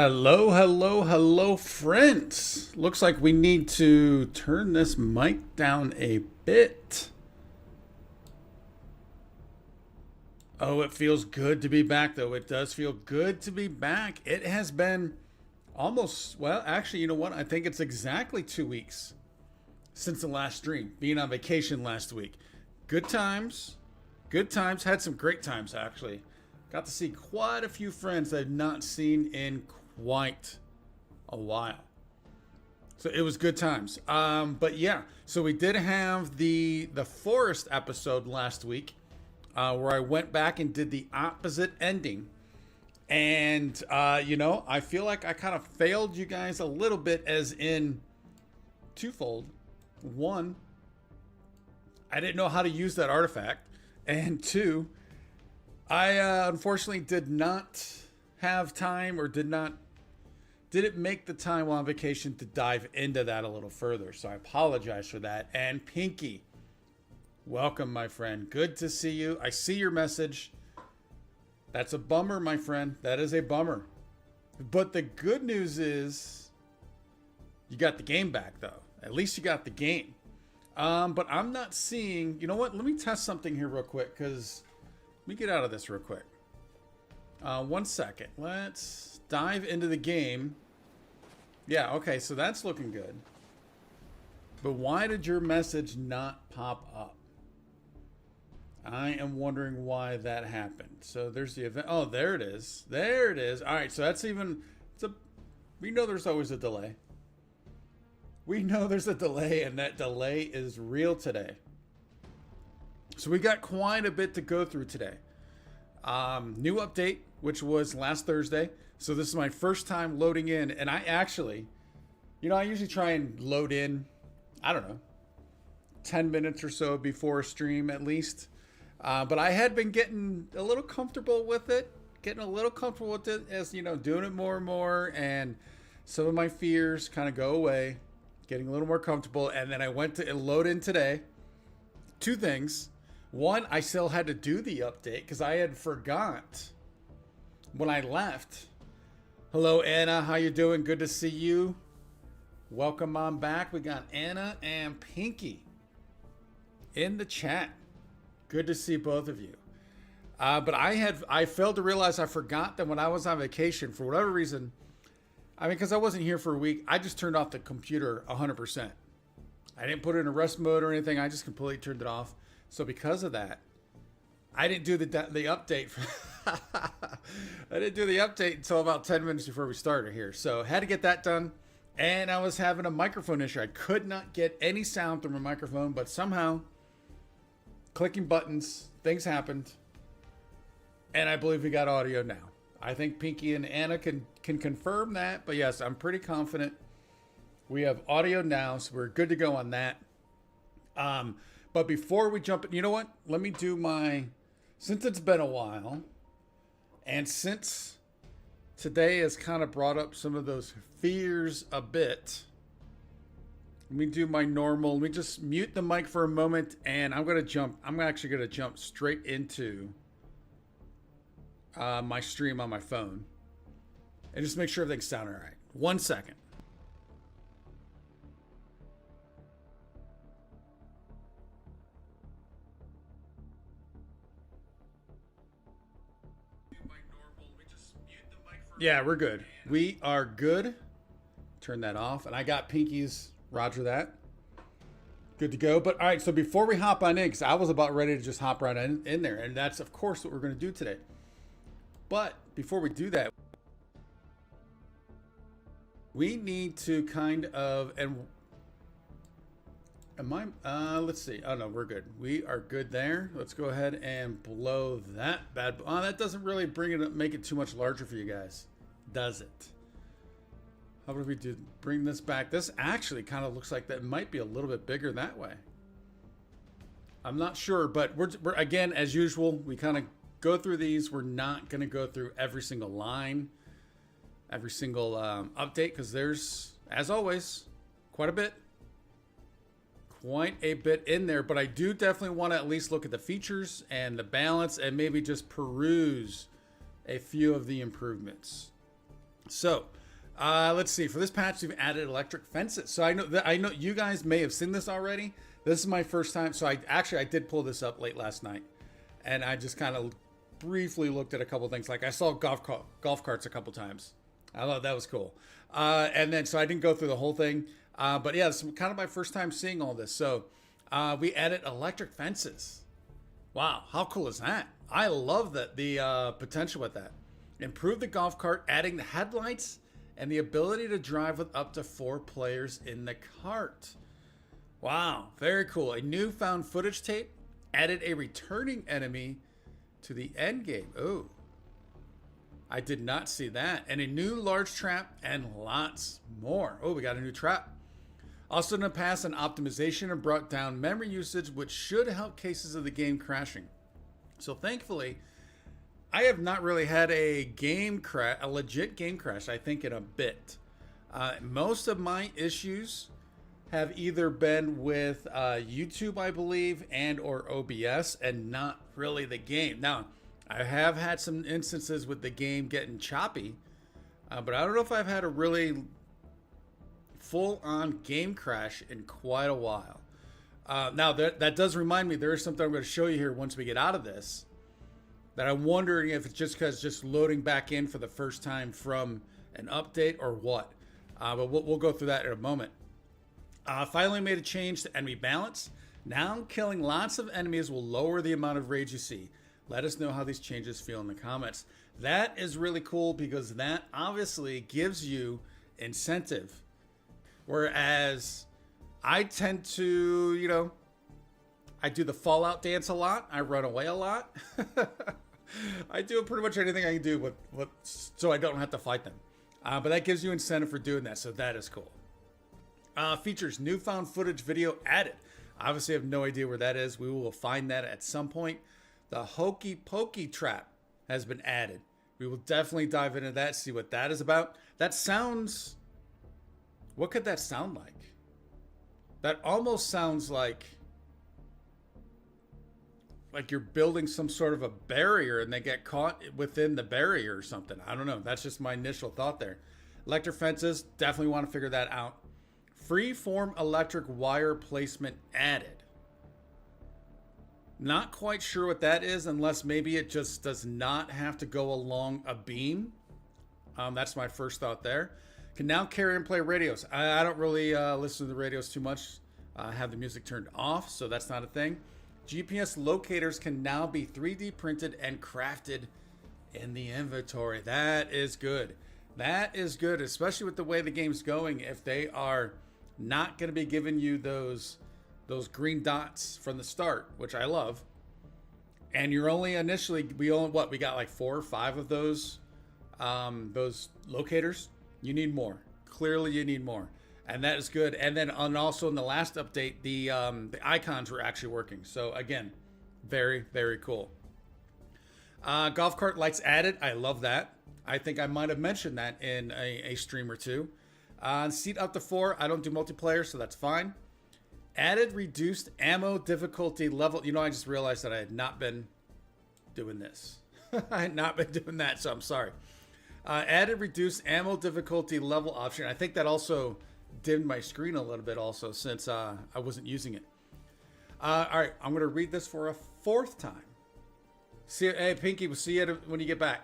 Hello, hello, hello, friends. Looks like we need to turn this mic down a bit. Oh, it feels good to be back, though. It does feel good to be back. It has been almost, well, actually, you know what? I think it's exactly 2 weeks since the last stream, being on vacation last week. Good times. Good times. Had some great times, actually. Got to see quite a few friends I've not seen in quite a while. So it was good times. But yeah, so we did have the forest episode last week, where I went back and did the opposite ending. And I feel like I kind of failed you guys a little bit, as in twofold. One, I didn't know how to use that artifact, and two, I unfortunately did not have time, or didn't make the time while on vacation to dive into that a little further. So I apologize for that. And Pinky, welcome, my friend. Good to see you. I see your message. That's a bummer, my friend. That is a bummer. But the good news is you got the game back, though. At least you got the game. But I'm not seeing... You know what? Let me test something here real quick, because... Let me get out of this real quick. 1 second. Let's dive into the game. Yeah, okay, so that's looking good. But why did your message not pop up? I am wondering why that happened. So there's the event. Oh, there it is. There it is. All right, so that's even... we know there's always a delay. We know there's a delay, and that delay is real today. So we got quite a bit to go through today. New update, which was last Thursday. So this is my first time loading in. And I actually, I usually try and load in, I don't know, 10 minutes or so before a stream at least. But I had been getting a little comfortable with it. As, doing it more and more. And some of my fears kind of go away. Getting a little more comfortable. And then I went to load in today. Two things. One, I still had to do the update because I had forgot when I left. Hello, Anna. How you doing? Good to see you. Welcome on back. We got Anna and Pinky in the chat. Good to see both of you. But I failed to realize I forgot that when I was on vacation, for whatever reason, because I wasn't here for a week, I just turned off the computer 100%. I didn't put it in a rest mode or anything. I just completely turned it off. So because of that, I didn't do the update. I didn't do the update until about 10 minutes before we started here. So had to get that done. And I was having a microphone issue. I could not get any sound through my microphone, but somehow clicking buttons, things happened. And I believe we got audio now. I think Pinky and Anna can confirm that. But yes, I'm pretty confident we have audio now. So we're good to go on that. But before we jump in, you know what? Let me do since it's been a while, and since today has kind of brought up some of those fears a bit, let me do my normal. Let me just mute the mic for a moment, and I'm actually going to jump straight into my stream on my phone, and just make sure everything's sounding all right. 1 second. Yeah, we're good. We are good. Turn that off. And I got Pinky's, roger that. Good to go. But all right, so before we hop on in, because I was about ready to just hop right in there. And that's, of course, what we're going to do today. But before we do that, we need to kind of, let's see. Oh, no, we're good. We are good there. Let's go ahead and blow that bad. Oh, that doesn't really make it too much larger for you guys, does it? How about if we bring this back? This actually kind of looks like that might be a little bit bigger that way. I'm not sure, but we're again, as usual, we kind of go through these. We're not going to go through every single line, every single update, because there's, as always, quite a bit in there. But I do definitely want to at least look at the features and the balance, and maybe just peruse a few of the improvements. So, let's see. For this patch, we've added electric fences. So I know you guys may have seen this already. This is my first time. So I did pull this up late last night, and I just kind of briefly looked at a couple things. Like I saw golf carts a couple times. I thought that was cool. And then so I didn't go through the whole thing. But yeah, this is kind of my first time seeing all this. So we added electric fences. Wow, how cool is that? I love that the potential with that. Improve the golf cart, adding the headlights and the ability to drive with up to 4 players in the cart. Wow, very cool. A new found footage tape added a returning enemy to the end game. Oh, I did not see that. And a new large trap and lots more. Oh, we got a new trap. Also in the past, an optimization and brought down memory usage, which should help cases of the game crashing. So thankfully, I have not really had a legit game crash, I think, in a bit. Most of my issues have either been with YouTube, I believe, and or OBS, and not really the game. Now, I have had some instances with the game getting choppy, but I don't know if I've had a really full-on game crash in quite a while. Now, that does remind me, there is something I'm going to show you here once we get out of this, that I'm wondering if it's just because just loading back in for the first time from an update or what. But we'll go through that in a moment. Finally made a change to enemy balance. Now killing lots of enemies will lower the amount of rage you see. Let us know how these changes feel in the comments. That is really cool because that obviously gives you incentive. Whereas I tend to, I do the Fallout dance a lot. I run away a lot. I do pretty much anything I can do so I don't have to fight them. But that gives you incentive for doing that, so that is cool. Features newfound footage video added. Obviously, I have no idea where that is. We will find that at some point. The Hokey Pokey trap has been added. We will definitely dive into that, see what that is about. That sounds... What could that sound like? That almost sounds like you're building some sort of a barrier and they get caught within the barrier or something. I don't know. That's just my initial thought there. Electric fences, definitely want to figure that out. Free-form electric wire placement added. Not quite sure what that is, unless maybe it just does not have to go along a beam. That's my first thought there. Can now carry and play radios. I don't really listen to the radios too much. I have the music turned off, so that's not a thing. GPS locators can now be 3D printed and crafted in the inventory. That is good. That is good, especially with the way the game's going. If they are not going to be giving you those green dots from the start, which I love, and you're only initially, we got like 4 or 5 of those locators. You need more. Clearly, you need more. And that is good. And then also in the last update, the icons were actually working. So again, very, very cool. Golf cart lights added. I love that. I think I might have mentioned that in a stream or two. Seat up to 4. I don't do multiplayer, so that's fine. Added reduced ammo difficulty level. I just realized that I had not been doing this. I had not been doing that, so I'm sorry. Added reduced ammo difficulty level option. I think that also dimmed my screen a little bit also since I wasn't using it. All right, I'm going to read this for a 4th time. Hey, Pinky, we'll see you when you get back.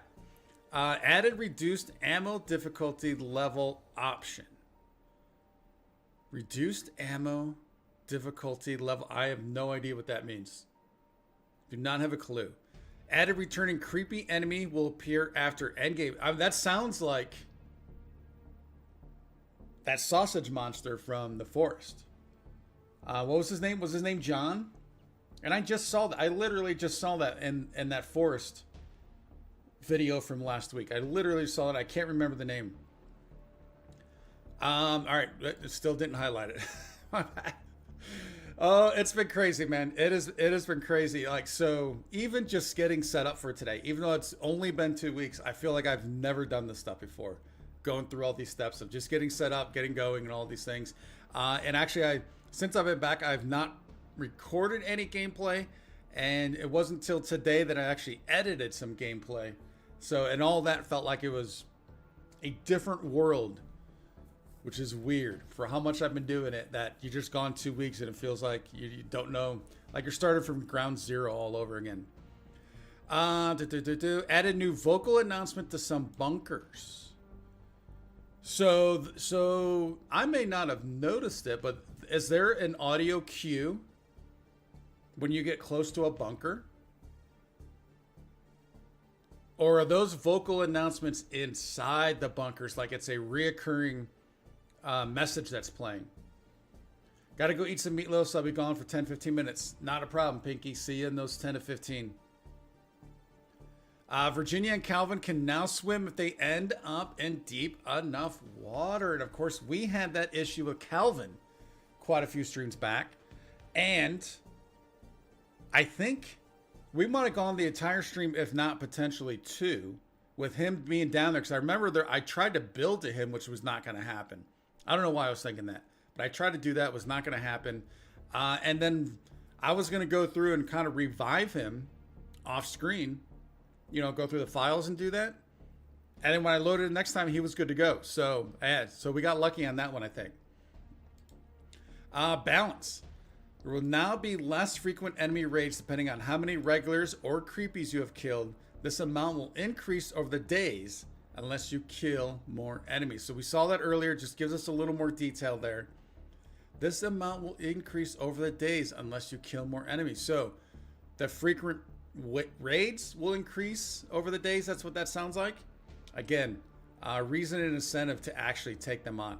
Added reduced ammo difficulty level option. Reduced ammo difficulty level. I have no idea what that means. Do not have a clue. Added returning creepy enemy will appear after endgame. That sounds like that sausage monster from the forest. What was his name? Was his name John? And I just saw that. I literally just saw that in that forest video from last week. I literally saw it. I can't remember the name. All right. It still didn't highlight it. Oh, it's been crazy, man. It has been crazy. So even just getting set up for today, even though it's only been 2 weeks, I feel like I've never done this stuff before. Going through all these steps of just getting set up, getting going, and all these things. And actually, since I've been back, I've not recorded any gameplay, and it wasn't until today that I actually edited some gameplay. So, and all that felt like it was a different world, which is weird for how much I've been doing it, that you just gone 2 weeks and it feels like you don't know, like you're starting from ground zero all over again. Added new vocal announcement to some bunkers. So I may not have noticed it, but is there an audio cue when you get close to a bunker? Or are those vocal announcements inside the bunkers, like it's a reoccurring message that's playing? Gotta go eat some meatloaf, so I'll be gone for 10-15 minutes. Not a problem, Pinky. See you in those 10 to 15. Virginia and Calvin can now swim if they end up in deep enough water. And of course, we had that issue with Calvin quite a few streams back. And I think we might have gone the entire stream, if not potentially 2, with him being down there. Because I remember I tried to build to him, which was not going to happen. I don't know why I was thinking that. But I tried to do that. Was not going to happen. And then I was going to go through and kind of revive him off screen. You know, go through the files and do that. And then when I loaded it next time, he was good to go. So we got lucky on that one, I think. Balance. There will now be less frequent enemy raids depending on how many regulars or creepies you have killed. This amount will increase over the days unless you kill more enemies. So we saw that earlier. Just gives us a little more detail there. This amount will increase over the days unless you kill more enemies. So the frequent raids will increase over the days. That's what that sounds like. Again, reason and incentive to actually take them on.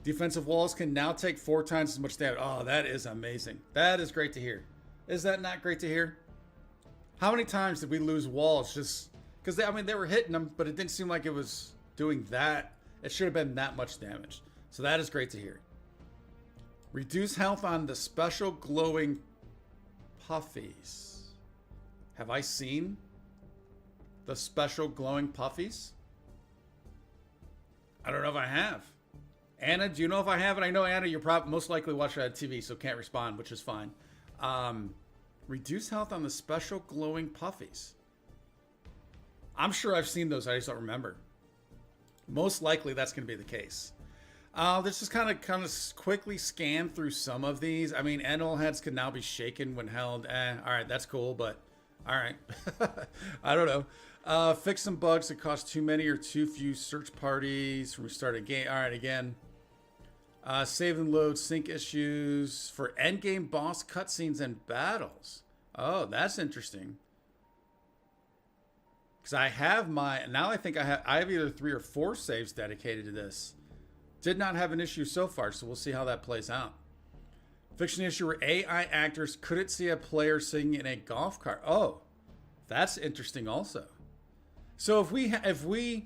Defensive walls can now take 4 times as much damage. Oh, that is amazing. That is great to hear. Is that not great to hear? How many times did we lose walls just because they were hitting them, but it didn't seem like it was doing that. It should have been that much damage. So that is great to hear. Reduce health on the special glowing puffies. Have I seen the special glowing puffies? I don't know if I have. Anna, do you know if I have it? I know, Anna, you're probably most likely watching on TV, so can't respond, which is fine. Reduce health on the special glowing puffies. I'm sure I've seen those. I just don't remember. Most likely that's going to be the case. Let's just kind of quickly scan through some of these. I mean, animal heads can now be shaken when held. All right, that's cool, but all right. I don't know. Fix some bugs that cost too many or too few search parties from restart a game. All right, again. Save and load sync issues for endgame boss cutscenes and battles. Oh, that's interesting. Because I have now I think I have either 3 or 4 saves dedicated to this. Did not have an issue so far, so we'll see how that plays out. Fiction issue where AI actors couldn't see a player singing in a golf cart. Oh, that's interesting also. So if we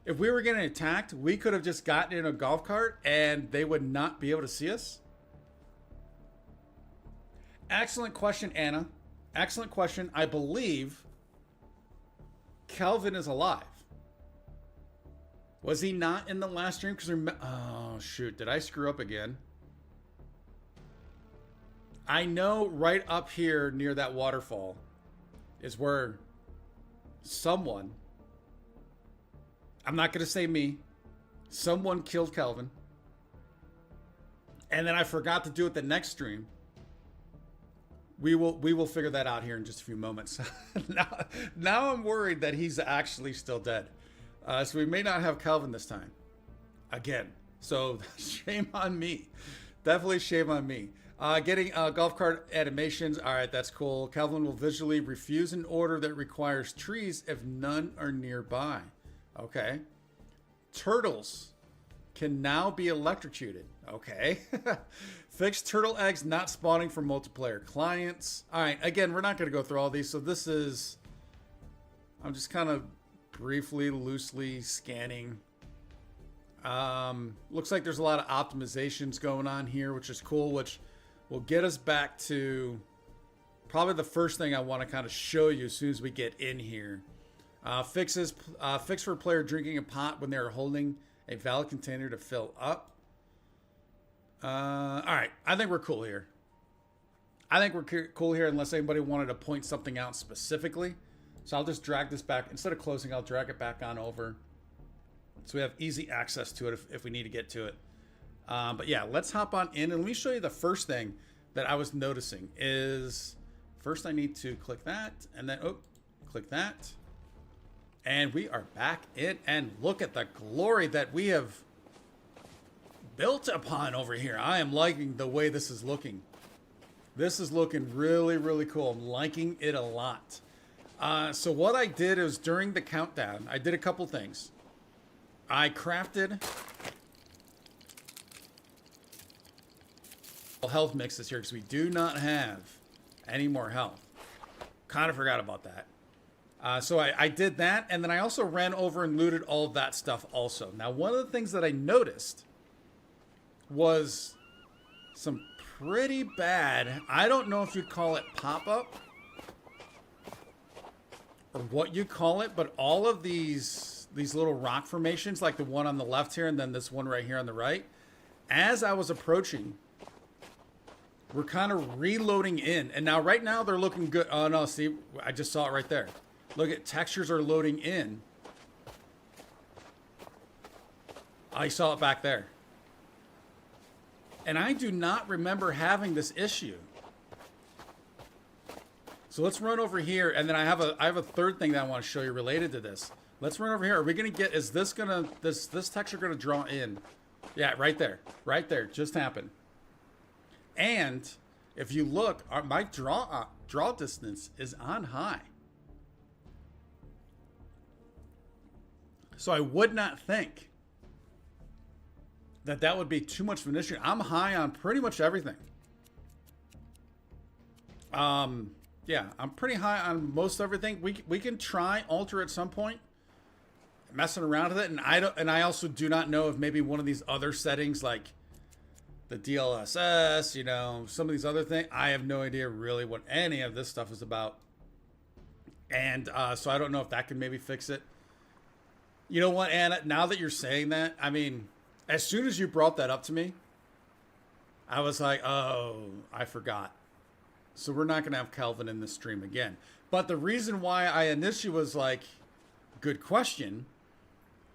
were getting attacked, we could have just gotten in a golf cart and they would not be able to see us? Excellent question, Anna. Excellent question. I believe Kelvin is alive. Was he not in the last stream? Oh, shoot. Did I screw up again? I know right up here near that waterfall is where someone, I'm not going to say me, someone killed Kelvin. And then I forgot to do it the next stream. We will figure that out here in just a few moments. now I'm worried that he's actually still dead. So we may not have Kelvin this time. Again. So shame on me. Definitely shame on me. Getting golf cart animations. All right, that's cool. Kelvin will visually refuse an order that requires trees if none are nearby. Okay. Turtles can now be electrocuted. Okay. Fix turtle eggs not spawning for multiplayer clients. All right. Again, we're not going to go through all these. So this is, I'm just kind of briefly, loosely scanning. Looks like there's a lot of optimizations going on here, which is cool, which will get us back to probably the first thing I want to kind of show you as soon as we get in here. Fix for a player drinking a pot when they're holding a valid container to fill up. All right. I think we're cool here. Unless anybody wanted to point something out specifically. So I'll just drag this back. Instead of closing, I'll drag it back on over. So we have easy access to it if we need to get to it. But yeah, let's hop on in and let me show you the first thing that I was noticing is first I need to click that and then, click that. And we are back in and look at the glory that we have built upon over here. I am liking the way this is looking. This is looking really, really cool. I'm liking it a lot. So what I did is during the countdown, I did a couple things. I crafted health mixes here because we do not have any more health. Kind of forgot about that. So I did that, and then I also ran over and looted all of that stuff also. Now, one of the things that I noticed was some pretty bad, I don't know if you'd call it pop-up or what you call it, but all of these little rock formations, like the one on the left here and then this one right here on the right, as I was approaching, we're kind of reloading in. And now right now they're looking good. Oh no, see, I just saw it right there. Look at textures are loading in. I saw it back there. And I do not remember having this issue. So let's run over here, and then I have a third thing that I want to show you related to this. Let's run over here. Are we gonna get? Is this gonna this texture gonna draw in? Yeah, right there, just happened. And if you look, my draw distance is on high. So I would not think that would be too much of an issue. I'm high on pretty much everything. Yeah, I'm pretty high on most everything. We can try alter at some point, messing around with it, and I also do not know if maybe one of these other settings like the DLSS, you know, some of these other things. I have no idea really what any of this stuff is about, and so I don't know if that can maybe fix it. You know what, Anna? Now that you're saying that, I mean, as soon as you brought that up to me, I was like, oh, I forgot. So we're not going to have Kelvin in the stream again. But the reason why I initially was like, good question,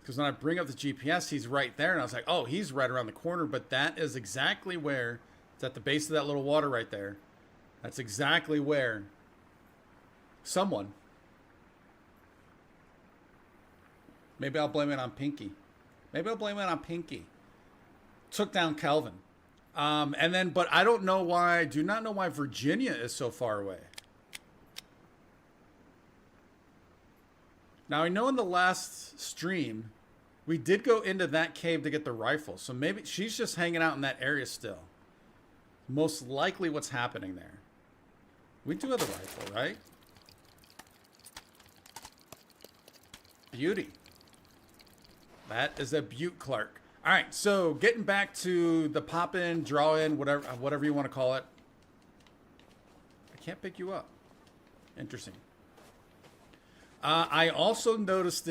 because when I bring up the GPS, he's right there. And I was like, oh, he's right around the corner. But that is exactly where, it's at the base of that little water right there. That's exactly where someone, maybe I'll blame it on Pinky. Took down Kelvin. And then, but I don't know why, I do not know why Virginia is so far away. Now, I know in the last stream, we did go into that cave to get the rifle. So maybe she's just hanging out in that area still. Most likely what's happening there. We do have the rifle, right? Beauty. That is a beaut, Clark. All right, so getting back to the pop in, draw in, whatever you want to call it. I can't pick you up. Interesting. I also noticed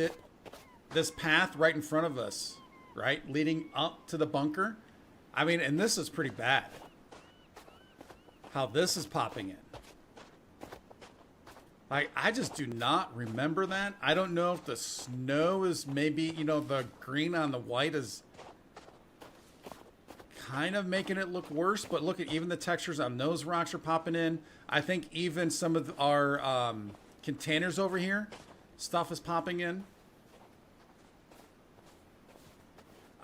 this path right in front of us, right, leading up to the bunker. I mean, and this is pretty bad. How this is popping in. Like, I just do not remember that. I don't know if the snow is maybe, you know, the green on the white is kind of making it look worse, but look at even the textures on those rocks are popping in. I think even some of our containers over here, stuff is popping in.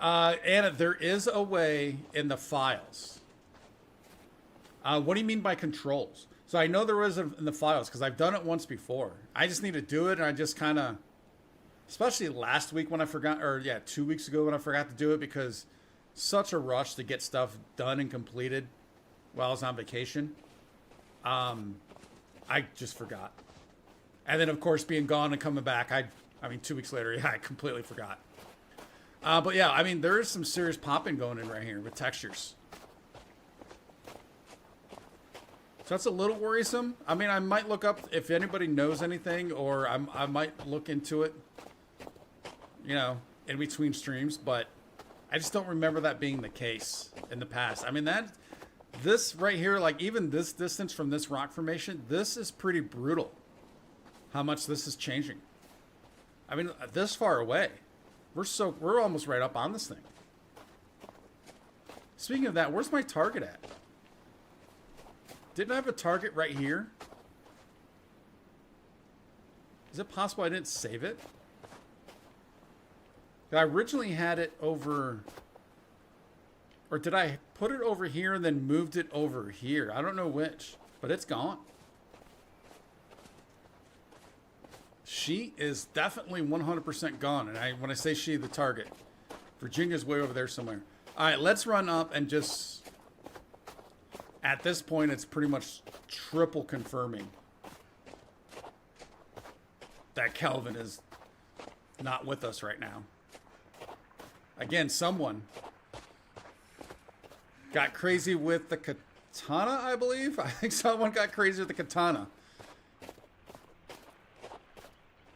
Anna, there is a way in the files. What do you mean by controls? So I know there was in the files because I've done it once before. I just need to do it, and I just kind of, especially last week when I forgot, or yeah, 2 weeks ago when I forgot to do it because such a rush to get stuff done and completed while I was on vacation. I just forgot. And then, of course, being gone and coming back, I mean, 2 weeks later, yeah, I completely forgot. But yeah, I mean, there is some serious popping going in right here with textures. So that's a little worrisome. I mean, I might look up if anybody knows anything, or I might look into it, you know, in between streams, but I just don't remember that being the case in the past. I mean, this right here, like even this distance from this rock formation, this is pretty brutal. How much this is changing. I mean, this far away. We're almost right up on this thing. Speaking of that, where's my target at? Didn't I have a target right here? Is it possible I didn't save it? I originally had it over... Or did I put it over here and then moved it over here? I don't know which, but it's gone. She is definitely 100% gone. And when I say she, the target. Virginia's way over there somewhere. All right, let's run up and just... At this point, it's pretty much triple confirming that Kelvin is not with us right now. Again, someone got crazy with the katana, I believe. I think someone got crazy with the katana.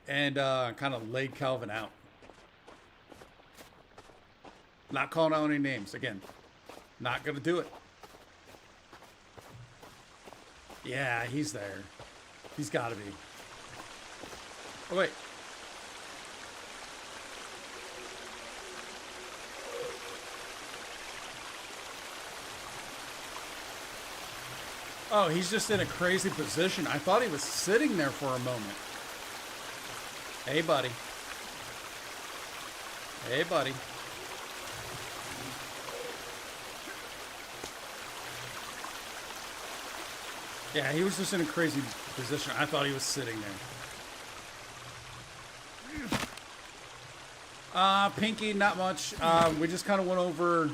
And kind of laid Calvin out. Not calling out any names. Again, not going to do it. Yeah, he's there. He's got to be. Oh, wait. Oh, he's just in a crazy position. I thought he was sitting there for a moment. Hey, buddy. Hey, buddy. Yeah, he was just in a crazy position. I thought he was sitting there. Pinky, not much. We just kind of went over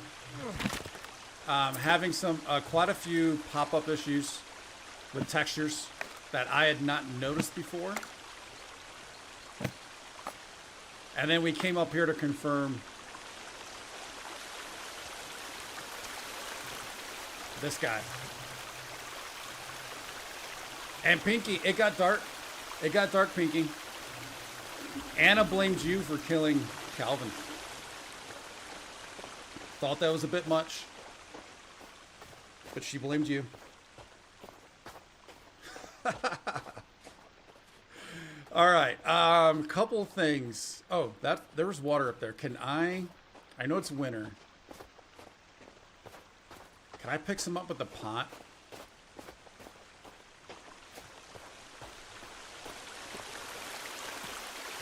having quite a few pop-up issues with textures that I had not noticed before. And then we came up here to confirm this guy. And Pinky, it got dark. It got dark, Pinky. Anna blamed you for killing Calvin. Thought that was a bit much. But she blamed you. All right. Couple things. Oh, there was water up there. Can I know it's winter. Can I pick some up with the pot?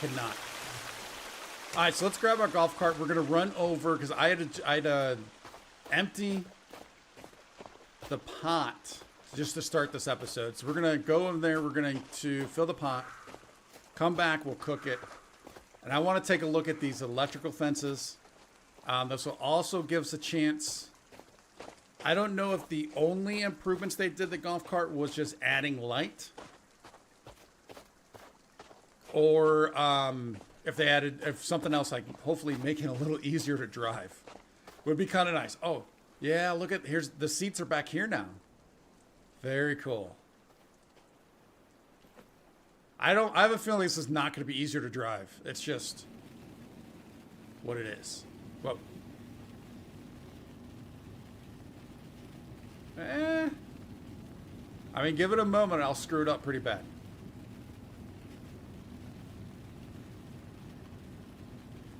Cannot. All right, so let's grab our golf cart. We're gonna run over because I had to empty the pot just to start this episode. So we're gonna go in there. We're going to fill the pot. Come back. We'll cook it. And I want to take a look at these electrical fences. This will also give us a chance. I don't know if the only improvements they did the golf cart was just adding light. Or if something else, like hopefully making it a little easier to drive. Would be kind of nice. Oh, yeah, look at, here's, the seats are back here now. Very cool. I have a feeling this is not going to be easier to drive. It's just what it is. Whoa. I mean, give it a moment, I'll screw it up pretty bad.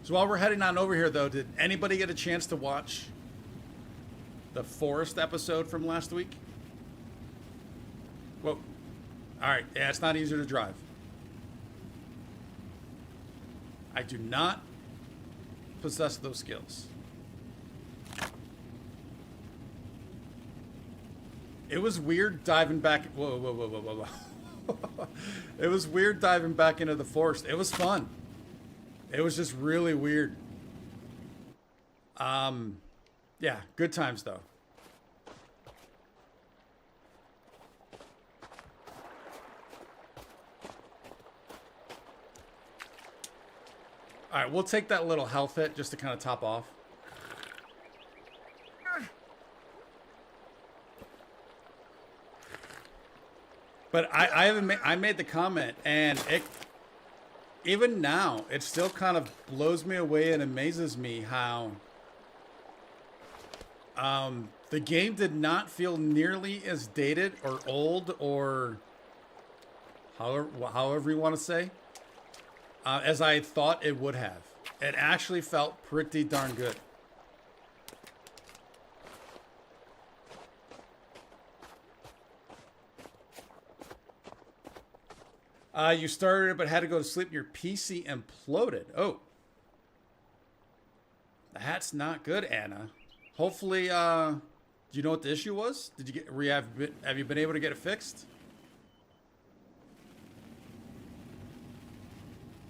So while we're heading on over here, though, did anybody get a chance to watch the forest episode from last week? Whoa. All right. Yeah, it's not easier to drive. I do not possess those skills. It was weird diving back. Whoa, whoa, whoa, whoa, whoa, whoa. It was weird diving back into the forest. It was fun. It was just really weird. Yeah, good times though. All right, we'll take that little health hit just to kind of top off. But I made the comment, and even now, it still kind of blows me away and amazes me how the game did not feel nearly as dated or old or however you want to say as I thought it would have. It actually felt pretty darn good. You started it but had to go to sleep. Your PC imploded. Oh. That's not good, Anna. Hopefully, do you know what the issue was? Did you have you been able to get it fixed?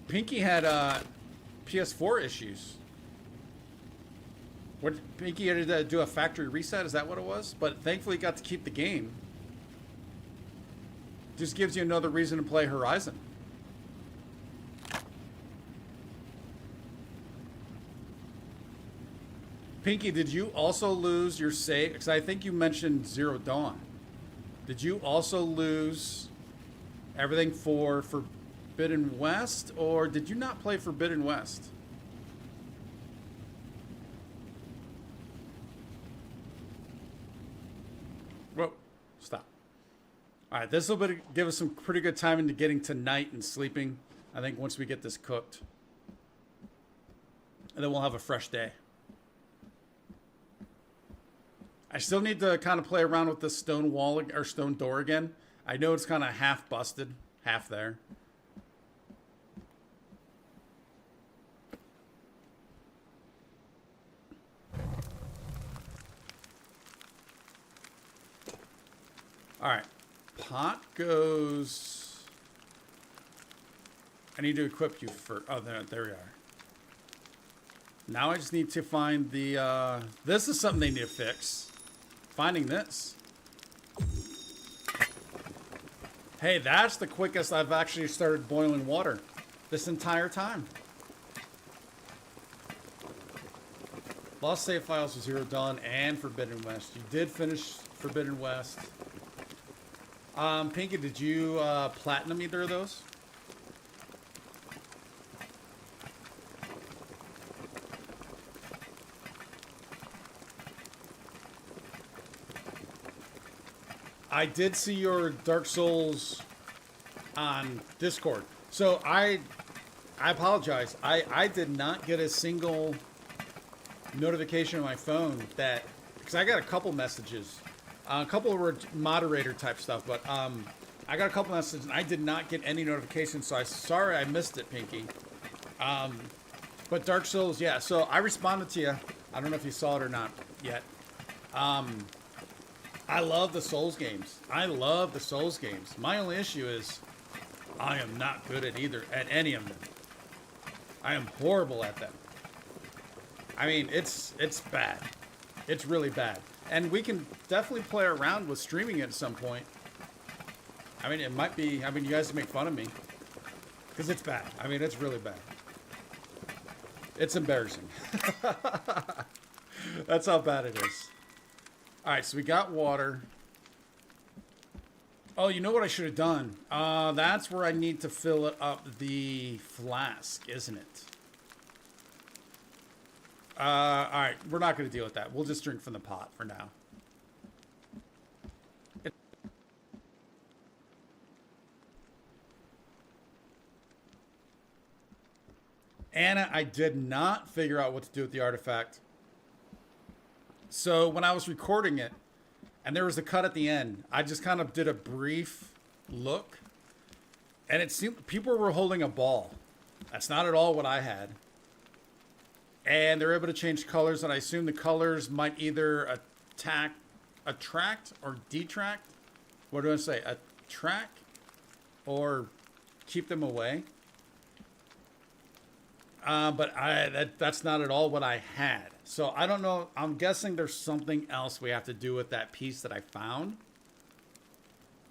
Pinky had PS4 issues. What, Pinky had to do a factory reset? Is that what it was? But thankfully, got to keep the game. Just gives you another reason to play Horizon. Pinky, did you also lose your save? Because I think you mentioned Zero Dawn. Did you also lose everything for Forbidden West? Or did you not play Forbidden West? Whoa, stop. All right, this will give us some pretty good time into getting to night and sleeping. I think once we get this cooked. And then we'll have a fresh day. I still need to kind of play around with this stone wall or stone door again. I know it's kind of half busted, half there. All right, pot goes. I need to equip you for. Oh, there we are. Now I just need to find the. This is something they need to fix. Finding this. Hey, that's the quickest I've actually started boiling water this entire time. Lost save files with Zero Dawn and Forbidden West. You did finish Forbidden West. Pinky, did you platinum either of those? I did see your Dark Souls on Discord. So I apologize. I did not get a single notification on my phone that, because I got a couple messages. A couple were moderator type stuff, but I got a couple messages and I did not get any notifications, so sorry I missed it, Pinky. But Dark Souls, yeah, so I responded to you. I don't know if you saw it or not yet. I love the Souls games. I love the Souls games. My only issue is I am not good at any of them. I am horrible at them. I mean, it's bad. It's really bad. And we can definitely play around with streaming it at some point. I mean, it might be, I mean, you guys make fun of me. Because it's bad. I mean, it's really bad. It's embarrassing. That's how bad it is. All right, so we got water. Oh, you know what I should have done? That's where I need to fill it up the flask, isn't it? All right, we're not going to deal with that. We'll just drink from the pot for now. Anna, I did not figure out what to do with the artifact. So when I was recording it, and there was a cut at the end, I just kind of did a brief look, and it seemed people were holding a ball. That's not at all what I had. And they're able to change colors, and I assume the colors might either attract or detract. What do I say? Attract or keep them away. But that's not at all what I had. So I don't know. I'm guessing there's something else we have to do with that piece that I found.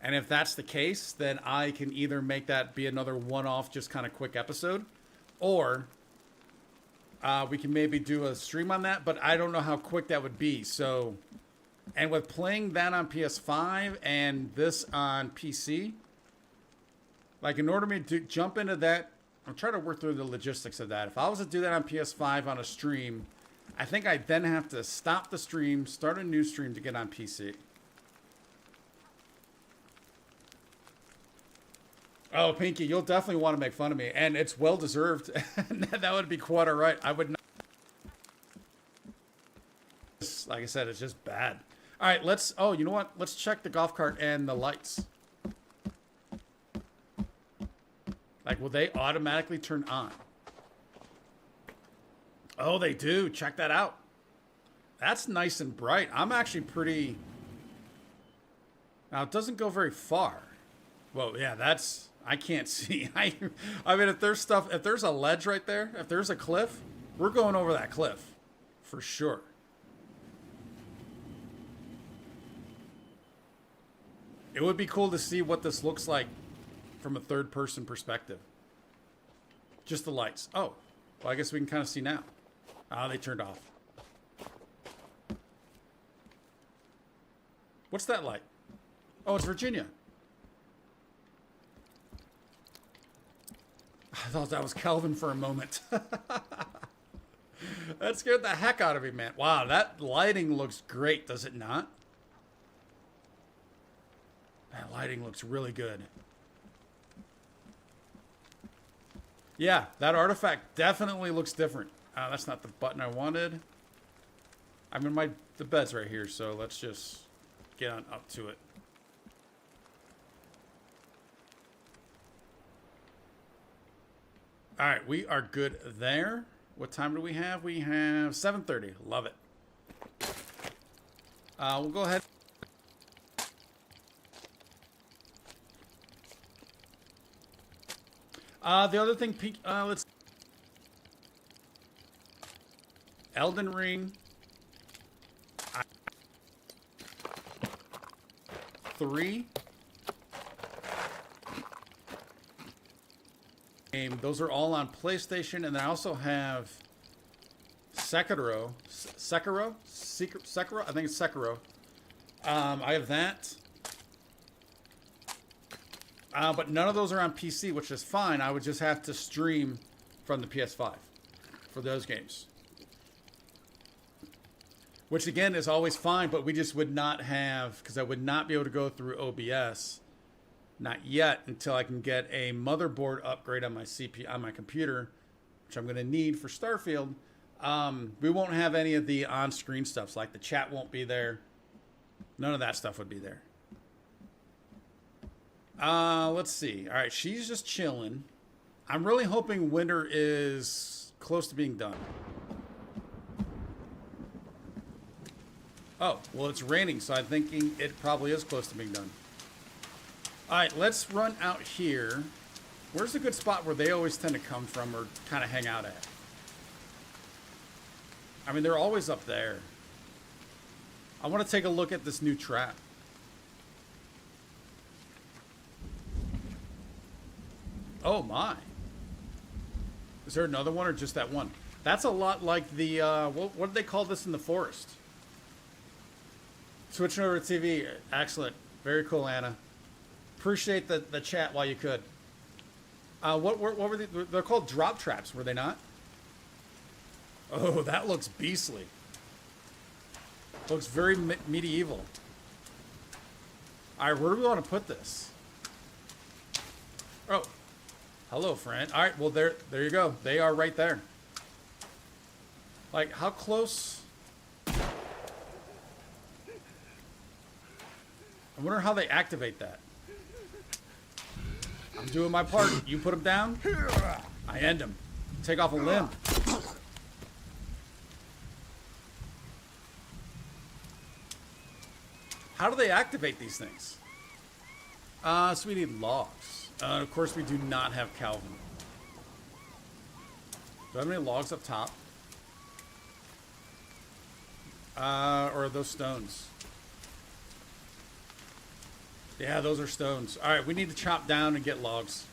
And if that's the case, then I can either make that be another one-off, just kind of quick episode, or we can maybe do a stream on that. But I don't know how quick that would be. So, and with playing that on PS5 and this on PC, like in order for me to jump into that, I'm trying to work through the logistics of that. If I was to do that on PS5 on a stream, I think I then have to stop the stream, start a new stream to get on PC. Oh, Pinky, you'll definitely want to make fun of me, and it's well deserved. That would be quite all right. I would not. Like I said, it's just bad. All right, let's. Oh, you know what? Let's check the golf cart and the lights. Like, will they automatically turn on? Oh, they do. Check that out. That's nice and bright. I'm actually pretty. Now, it doesn't go very far. Well, yeah, that's. I can't see. I mean, if there's stuff, if there's a ledge right there, if there's a cliff, we're going over that cliff for sure. It would be cool to see what this looks like from a third-person perspective. Just the lights. Oh, well, I guess we can kind of see now. Ah, they turned off. What's that light? Oh, it's Virginia. I thought that was Calvin for a moment. That scared the heck out of me, man. Wow, that lighting looks great, does it not? That lighting looks really good. Yeah, that artifact definitely looks different. That's not the button I wanted. I'm in the bed's right here, so let's just get on up to it. All right, we are good there. What time do we have? We have 7:30. Love it. We'll go ahead. The other thing, let's... Elden Ring. 3. Those are all on PlayStation, and I also have Sekiro. Sekiro? I think it's Sekiro. I have that. But none of those are on PC, which is fine. I would just have to stream from the PS5 for those games. Which, again, is always fine, but we just would not have... Because I would not be able to go through OBS... Not yet, until I can get a motherboard upgrade on my CPU, on my computer, which I'm going to need for Starfield. We won't have any of the on-screen stuff, like the chat won't be there. None of that stuff would be there. Let's see. All right, she's just chilling. I'm really hoping winter is close to being done. Oh, well, it's raining, so I'm thinking it probably is close to being done. All right, let's run out here. Where's a good spot where they always tend to come from or kind of hang out at? I mean, they're always up there. I want to take a look at this new trap. Oh, my. Is there another one or just that one? That's a lot like the, what do they call this in the forest? Switching over to TV. Excellent. Very cool, Anna. Appreciate the chat while you could. What were they? They're called drop traps, were they not? Oh, that looks beastly. Looks very medieval. All right, where do we want to put this? Oh, hello, friend. All right, well, there you go. They are right there. Like, how close? I wonder how they activate that. I'm doing my part. You put him down, I end him. Take off a limb. How do they activate these things? So we need logs. Of course, we do not have Calvin. Do I have any logs up top? Or are those stones? Yeah, those are stones. All right, we need to chop down and get logs.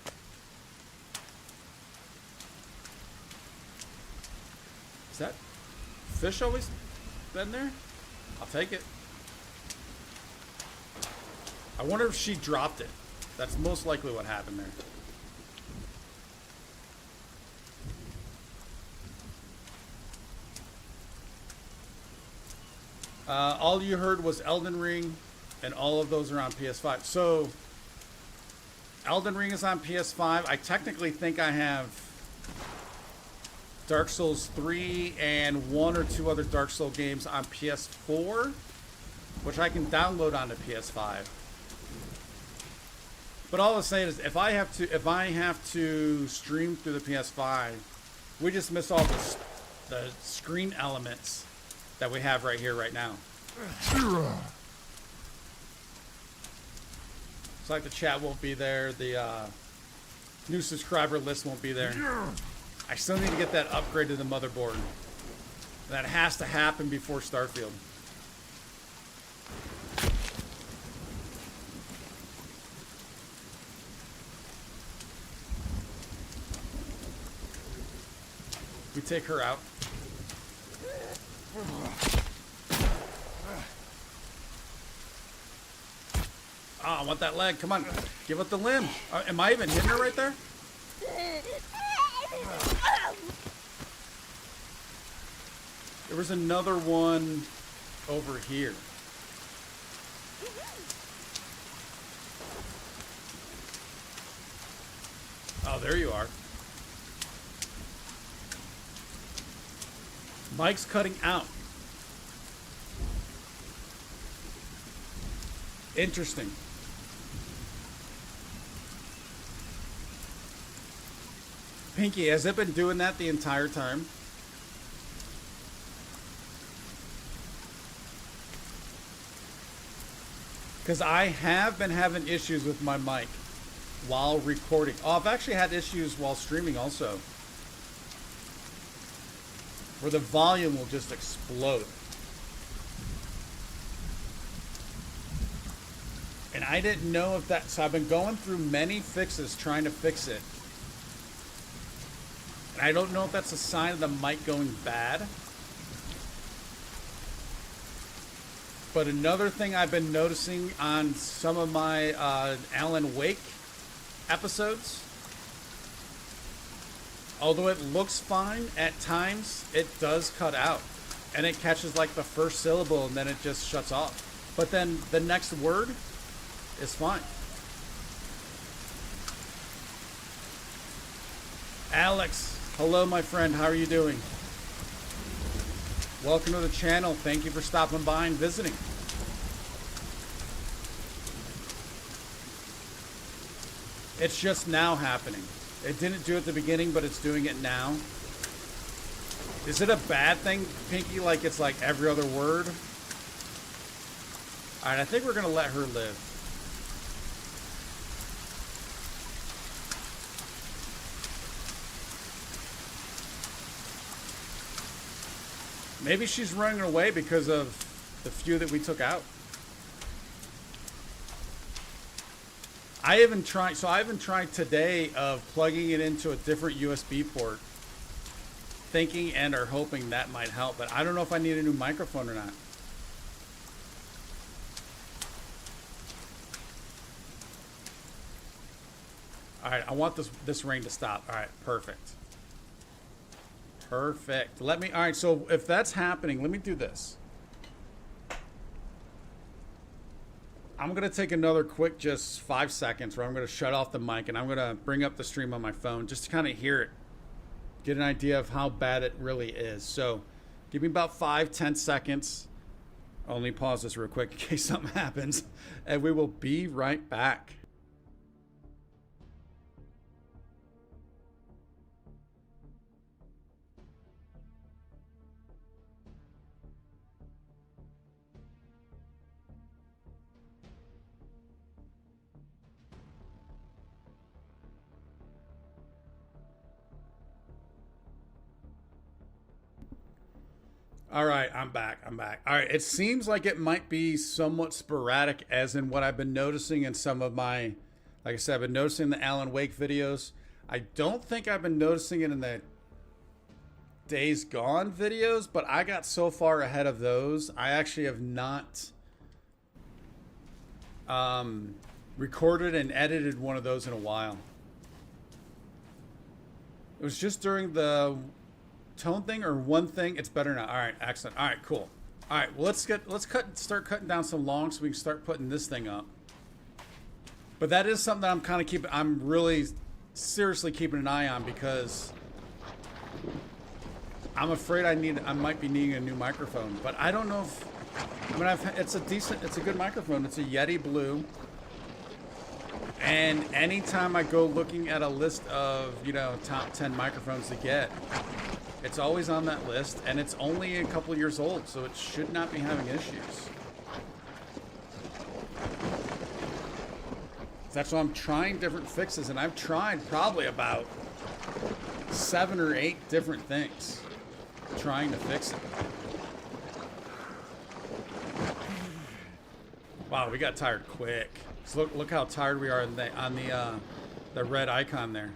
Is that fish always been there? I'll take it. I wonder if she dropped it. That's most likely what happened there. All you heard was Elden Ring, and all of those are on PS5. So, Elden Ring is on PS5. I technically think I have Dark Souls 3 and one or two other Dark Souls games on PS4, which I can download onto PS5. But all I'm saying is, if I have to stream through the PS5, we just miss all the screen elements that we have right here, right now. It's like the chat won't be there, the new subscriber list won't be there. I still need to get that upgrade to the motherboard. That has to happen before Starfield. We take her out. Oh, I want that leg. Come on. Give up the limb. Am I even hitting her right there? There was another one over here. Oh, there you are. Mike's cutting out. Interesting. Pinky, has it been doing that the entire time? Because I have been having issues with my mic while recording. Oh, I've actually had issues while streaming also, where the volume will just explode. And I didn't know if that, so I've been going through many fixes trying to fix it. And I don't know if that's a sign of the mic going bad. But another thing I've been noticing on some of my Alan Wake episodes, although it looks fine, at times it does cut out. And it catches like the first syllable and then it just shuts off. But then the next word is fine. Alex, hello my friend, how are you doing? Welcome to the channel. Thank you for stopping by and visiting. It's just now happening. It didn't do it at the beginning, but it's doing it now. Is it a bad thing, Pinky? Like it's like every other word? Alright, I think we're going to let her live. Maybe she's running away because of the few that we took out. I haven't tried today of plugging it into a different USB port, thinking and or hoping that might help, but I don't know if I need a new microphone or not. All right, I want this rain to stop. All right, perfect. Perfect. All right, so if that's happening, let me do this. I'm going to take another quick, just 5 seconds, where I'm going to shut off the mic and I'm going to bring up the stream on my phone just to kind of hear it, get an idea of how bad it really is. So give me about 5-10 seconds. Only pause this real quick in case something happens, and we will be right back. All right, I'm back. All right, it seems like it might be somewhat sporadic, as in what I've been noticing in some of my, like I said, I've been noticing the Alan Wake videos. I don't think I've been noticing it in the Days Gone videos, but I got so far ahead of those. I actually have not recorded and edited one of those in a while. It was just during the tone thing or one thing. It's better now. All right, excellent. All right, cool. All right, well, start cutting down some longs so we can start putting this thing up. But that is something that I'm kind of keeping. I'm really seriously keeping an eye on because I'm afraid I might be needing a new microphone. But I don't know if. I mean, it's a good microphone. It's a Yeti Blue. And anytime I go looking at a list of, top 10 microphones to get, it's always on that list, and it's only a couple years old, so it should not be having issues. That's why I'm trying different fixes, and I've tried probably about 7 or 8 different things trying to fix it. Wow, we got tired quick. So look how tired we are on the red icon there.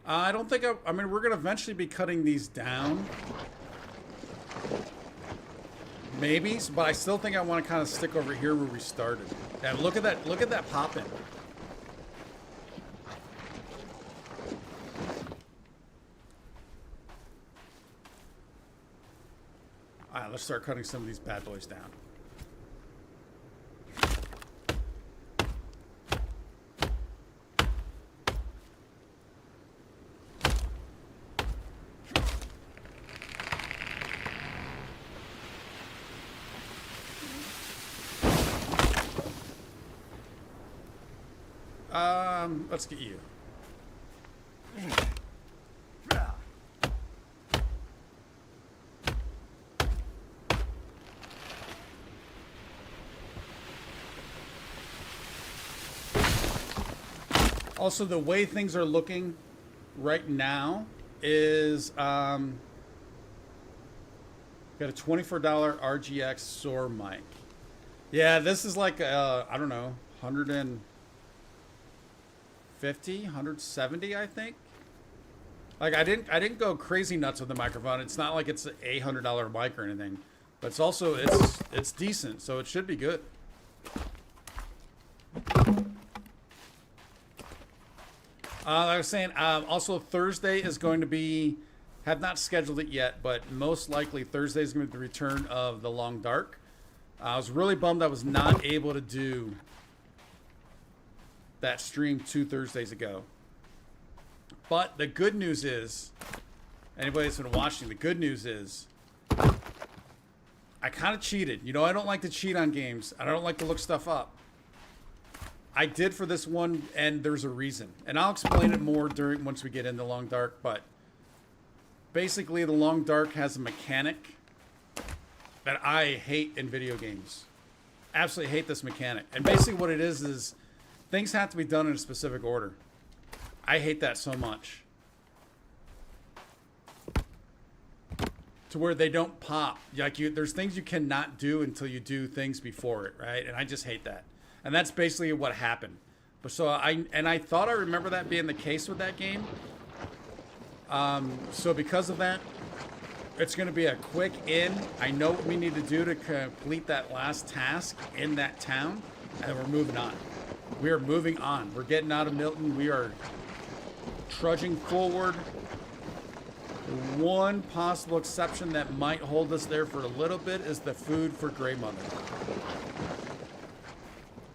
I don't think I mean, we're gonna eventually be cutting these down, maybe, but I still think I want to kind of stick over here where we started. And look at that popping. All right, let's start cutting some of these bad boys down. Let's get you. Also, the way things are looking right now is got a $24 RGX Soar mic. Yeah, this is like I don't know, 150, 170, I think. Like I didn't go crazy nuts with the microphone. It's not like it's an $800 mic or anything, but it's also it's decent, so it should be good. Like I was saying, also Thursday is going to be, have not scheduled it yet, but most likely Thursday is going to be the return of The Long Dark. I was really bummed I was not able to do that stream 2 Thursdays ago. But the good news is, anybody that's been watching, the good news is, I kind of cheated. You know, I don't like to cheat on games. I don't like to look stuff up. I did for this one, and there's a reason. And I'll explain it more once we get into Long Dark, but basically The Long Dark has a mechanic that I hate in video games. Absolutely hate this mechanic. And basically what it is things have to be done in a specific order. I hate that so much. To where they don't pop. Like there's things you cannot do until you do things before it, right? And I just hate that. And that's basically what happened. But so I thought I remember that being the case with that game. So because of that, it's going to be a quick in. I know what we need to do to complete that last task in that town, and we're moving on. We are moving on. We're getting out of Milton. We are trudging forward. One possible exception that might hold us there for a little bit is the food for Grey Mother.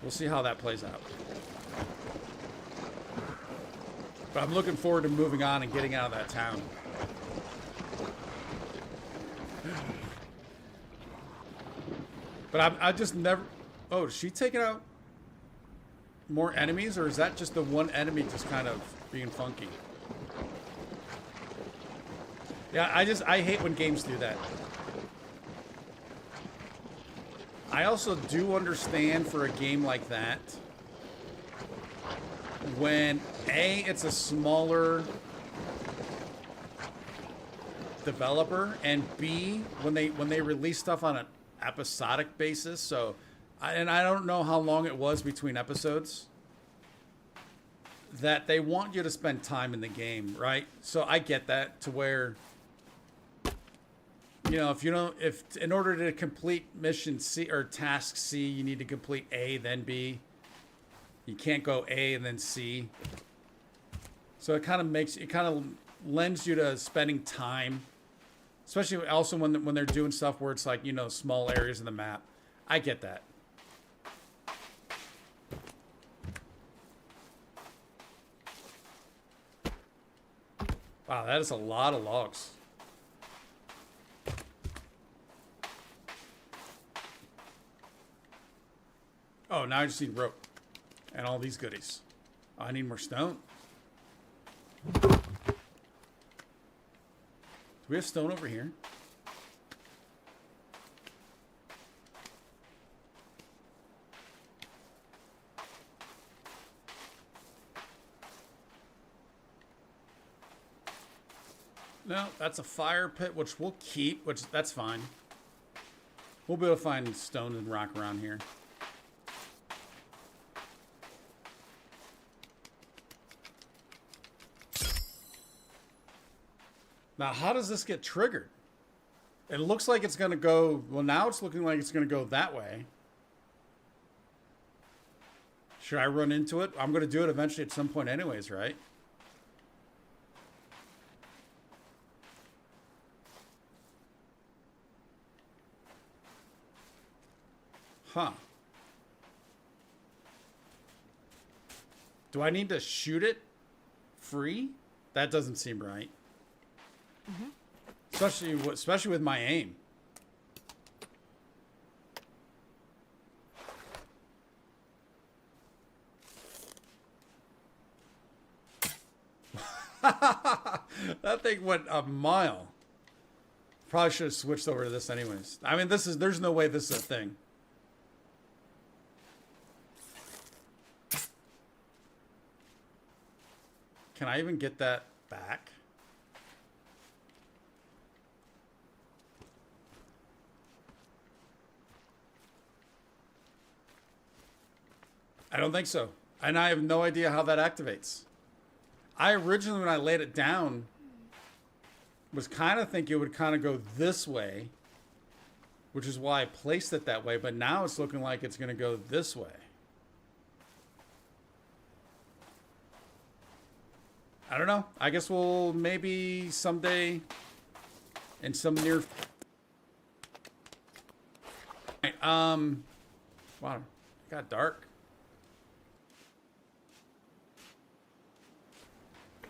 We'll see how that plays out. But I'm looking forward to moving on and getting out of that town. But I just never... Oh, is she taking out more enemies? Or is that just the one enemy just kind of being funky? Yeah, I hate when games do that. I also do understand for a game like that, when A, it's a smaller developer, and B, when they release stuff on an episodic basis. So, and I don't know how long it was between episodes, that they want you to spend time in the game, right? So I get that, to where, you know, if in order to complete mission C or task C, you need to complete A, then B. You can't go A and then C. So it kind of lends you to spending time, especially also when they're doing stuff where it's like, you know, small areas of the map. I get that. Wow, that is a lot of logs. Oh, now I just need rope. And all these goodies. Oh, I need more stone. Do we have stone over here? No, that's a fire pit, which we'll keep, which that's fine. We'll be able to find stone and rock around here. Now, how does this get triggered? It looks like it's going to go... Well, now it's looking like it's going to go that way. Should I run into it? I'm going to do it eventually at some point anyways, right? Huh. Do I need to shoot it free? That doesn't seem right. Mm-hmm. Especially with my aim. That thing went a mile. Probably should have switched over to this anyways. I mean, there's no way this is a thing. Can I even get that back? I don't think so. And I have no idea how that activates. I originally, when I laid it down, was kind of thinking it would kind of go this way, which is why I placed it that way. But now it's looking like it's going to go this way. I don't know. I guess we'll maybe someday in some near... Wow, it got dark.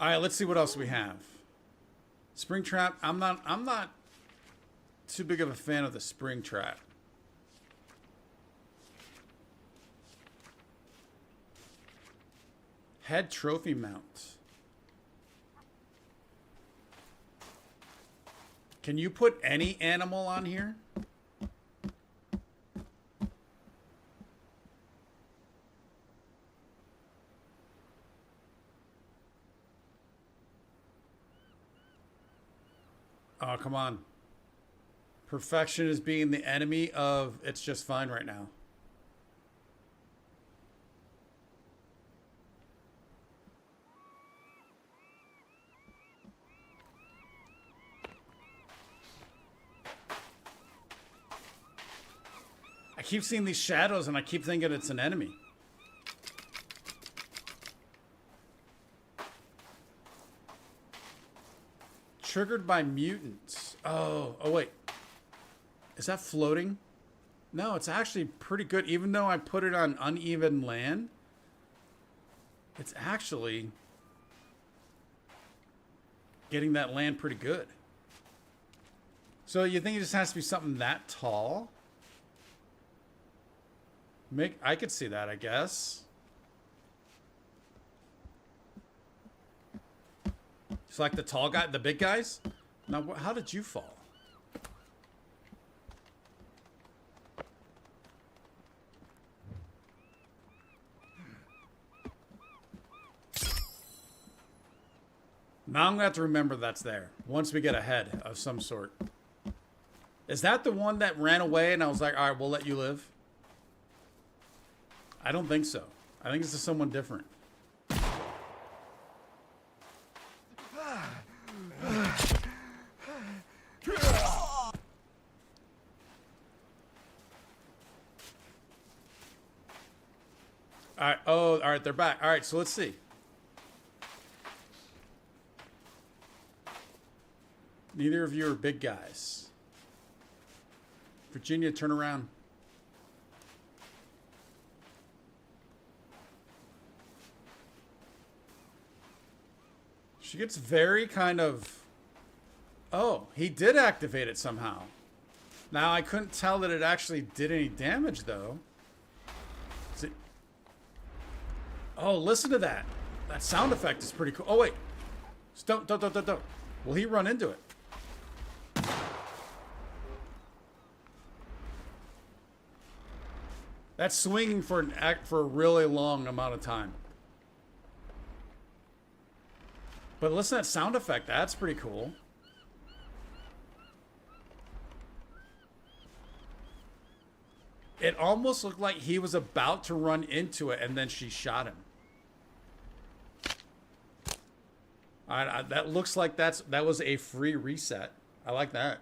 All right, let's see what else we have. Spring trap. I'm not too big of a fan of the spring trap. Head trophy mount. Can you put any animal on here? Oh, come on. Perfection is being the enemy of it's just fine right now. I keep seeing these shadows and I keep thinking it's an enemy. Triggered by mutants. Oh, wait. Is that floating? No, it's actually pretty good. Even though I put it on uneven land, it's actually getting that land pretty good. So you think it just has to be something that tall? I could see that, I guess. It's like the tall guy, the big guys. Now, how did you fall? Now I'm gonna have to remember that's there once we get a head of some sort. Is that the one that ran away and I was like, all right, we'll let you live? I don't think so. I think this is someone different. All right. Oh, all right. They're back. All right. So let's see. Neither of you are big guys. Virginia, turn around. She gets very kind of... Oh, he did activate it somehow. Now, I couldn't tell that it actually did any damage, though. Is it... Oh, listen to that. That sound effect is pretty cool. Oh, wait. Don't. Will he run into it? That's swinging for a really long amount of time. But listen to that sound effect. That's pretty cool. It almost looked like he was about to run into it, and then she shot him. That looks like that was a free reset. I like that.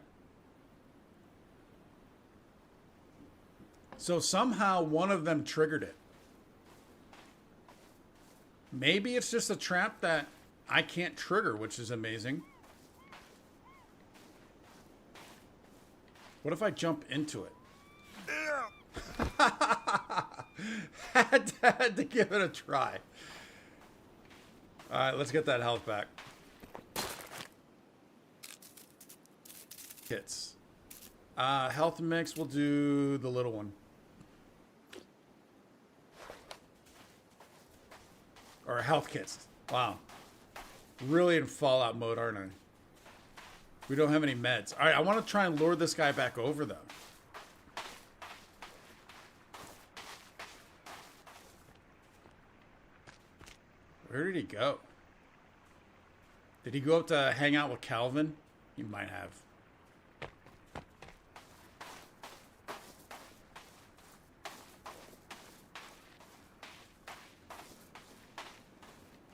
So somehow one of them triggered it. Maybe it's just a trap that I can't trigger, which is amazing. What if I jump into it? had to give it a try. All right, let's get that health back. Kits. Health mix, we'll do the little one. Or health kits. Wow. Really in Fallout mode, aren't I? We don't have any meds. All right, I want to try and lure this guy back over, though. Where did he go? Did he go up to hang out with Calvin? He might have.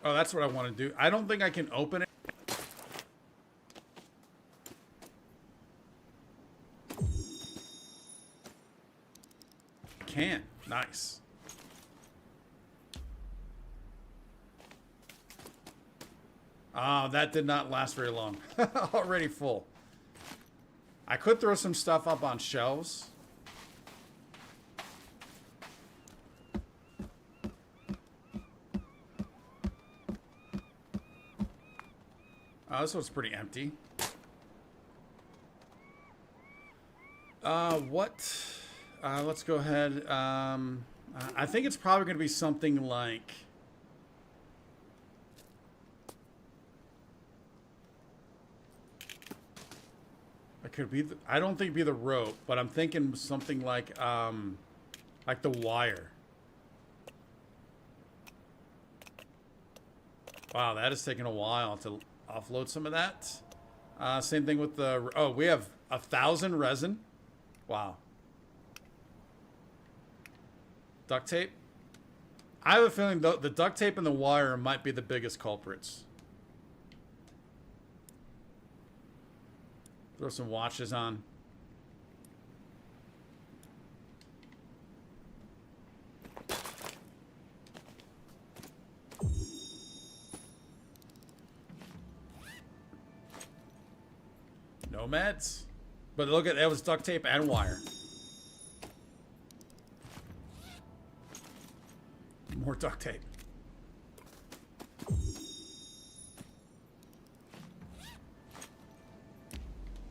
Oh, that's what I want to do. I don't think I can open it. Can. Nice. Ah, that did not last very long. Already full. I could throw some stuff up on shelves. Oh, this one's pretty empty. Let's go ahead. I think it's probably going to be something like... It could be... I don't think it'd be the rope, but I'm thinking something like the wire. Wow, that is taking a while to offload some of that. Same thing with the... Oh, we have 1,000 resin. Wow. Duct tape. I have a feeling the duct tape and the wire might be the biggest culprits. Throw some watches on. No meds. But look at that, was duct tape and wire. More duct tape.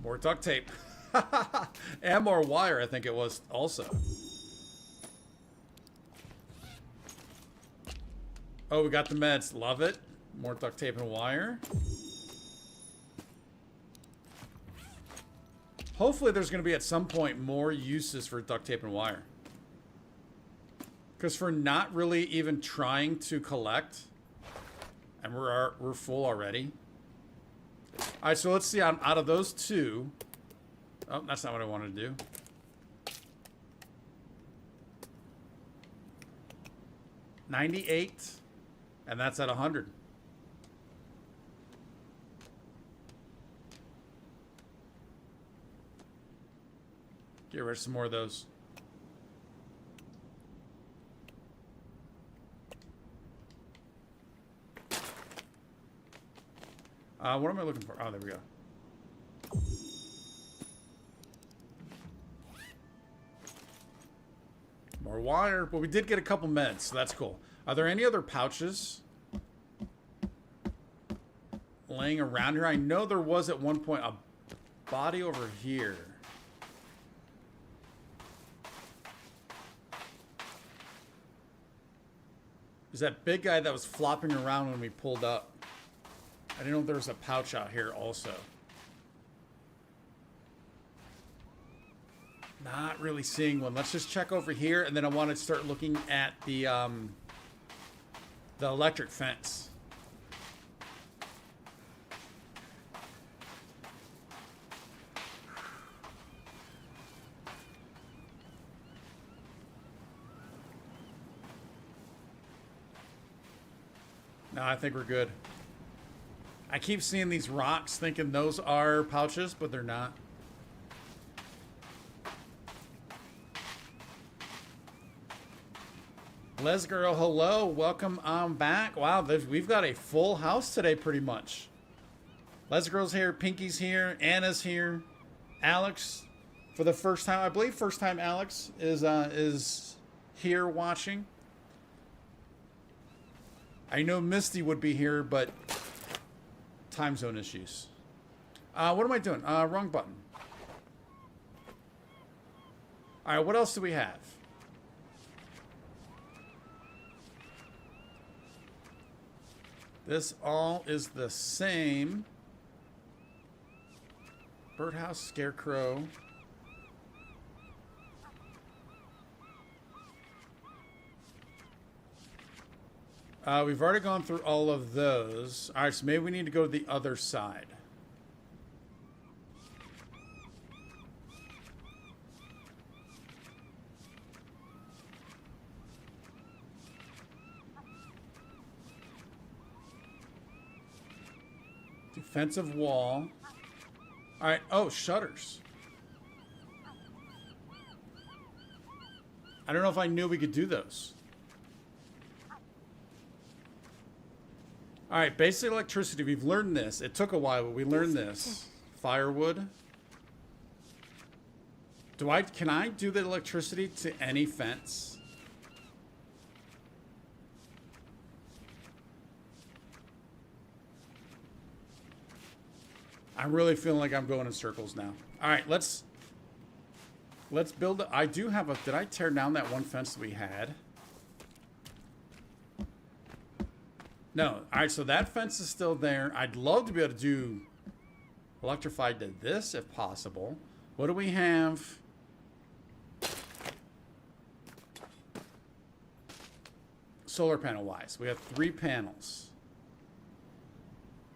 More duct tape. And more wire, I think it was also. Oh, we got the meds. Love it. More duct tape and wire. Hopefully there's going to be at some point more uses for duct tape and wire. Because for not really even trying to collect, and we're full already. All right, so let's see. Out of those two, oh, that's not what I wanted to do. $98, and that's at 100. Get rid of some more of those. What am I looking for? Oh, there we go. More wire, but we did get a couple meds, so that's cool. Are there any other pouches? laying around here. I know there was at one point a body over here. There's that big guy that was flopping around when we pulled up. I didn't know there was a pouch out here also. Not really seeing one. Let's just check over here, and then I want to start looking at the electric fence. No, I think we're good. I keep seeing these rocks thinking those are pouches, but they're not. Les Girl, hello. Welcome on back. Wow, we've got a full house today pretty much. Les Girl's here. Pinky's here. Anna's here. Alex, for the first time, I believe first time Alex is here watching. I know Misty would be here, but time zone issues. What am I doing? Wrong button. All right, what else do we have? This all is the same. Birdhouse, scarecrow. We've already gone through all of those. All right, so maybe we need to go to the other side. Defensive wall. All right. Oh, shutters. I don't know if I knew we could do those. All right, basic electricity. We've learned this. It took a while, but we learned this. Firewood. Can I do the electricity to any fence? I'm really feeling like I'm going in circles now. All right, let's build it. I do have a, did I tear down that one fence that we had? No. All right, so that fence is still there. I'd love to be able to do electrified to this if possible. What do we have? Solar panel wise, we have 3 panels.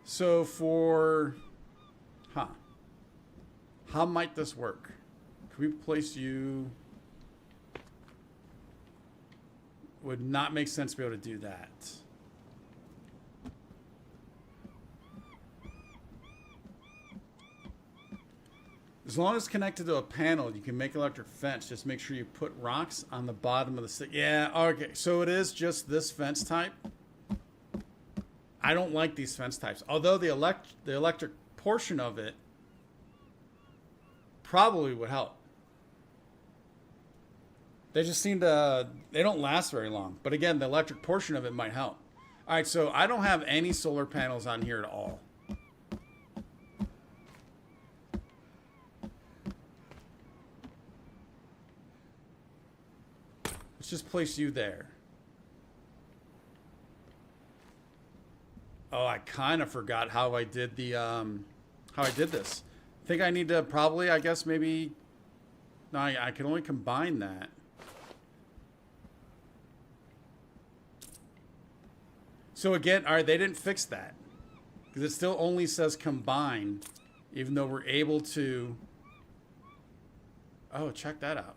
So for, how might this work? Can we place you? Would not make sense to be able to do that. As long as it's connected to a panel, you can make electric fence. Just make sure you put rocks on the bottom of the stick. Yeah, okay. So it is just this fence type. I don't like these fence types. Although the electric portion of it probably would help. They just seem to, they don't last very long. But again, the electric portion of it might help. All right, so I don't have any solar panels on here at all. Let's just place you there. Oh, I kind of forgot how I did the, how I did this. I think I need to probably, I guess maybe, no, I can only combine that. So again, all right, they didn't fix that. Because it still only says combine, even though we're able to, oh, check that out.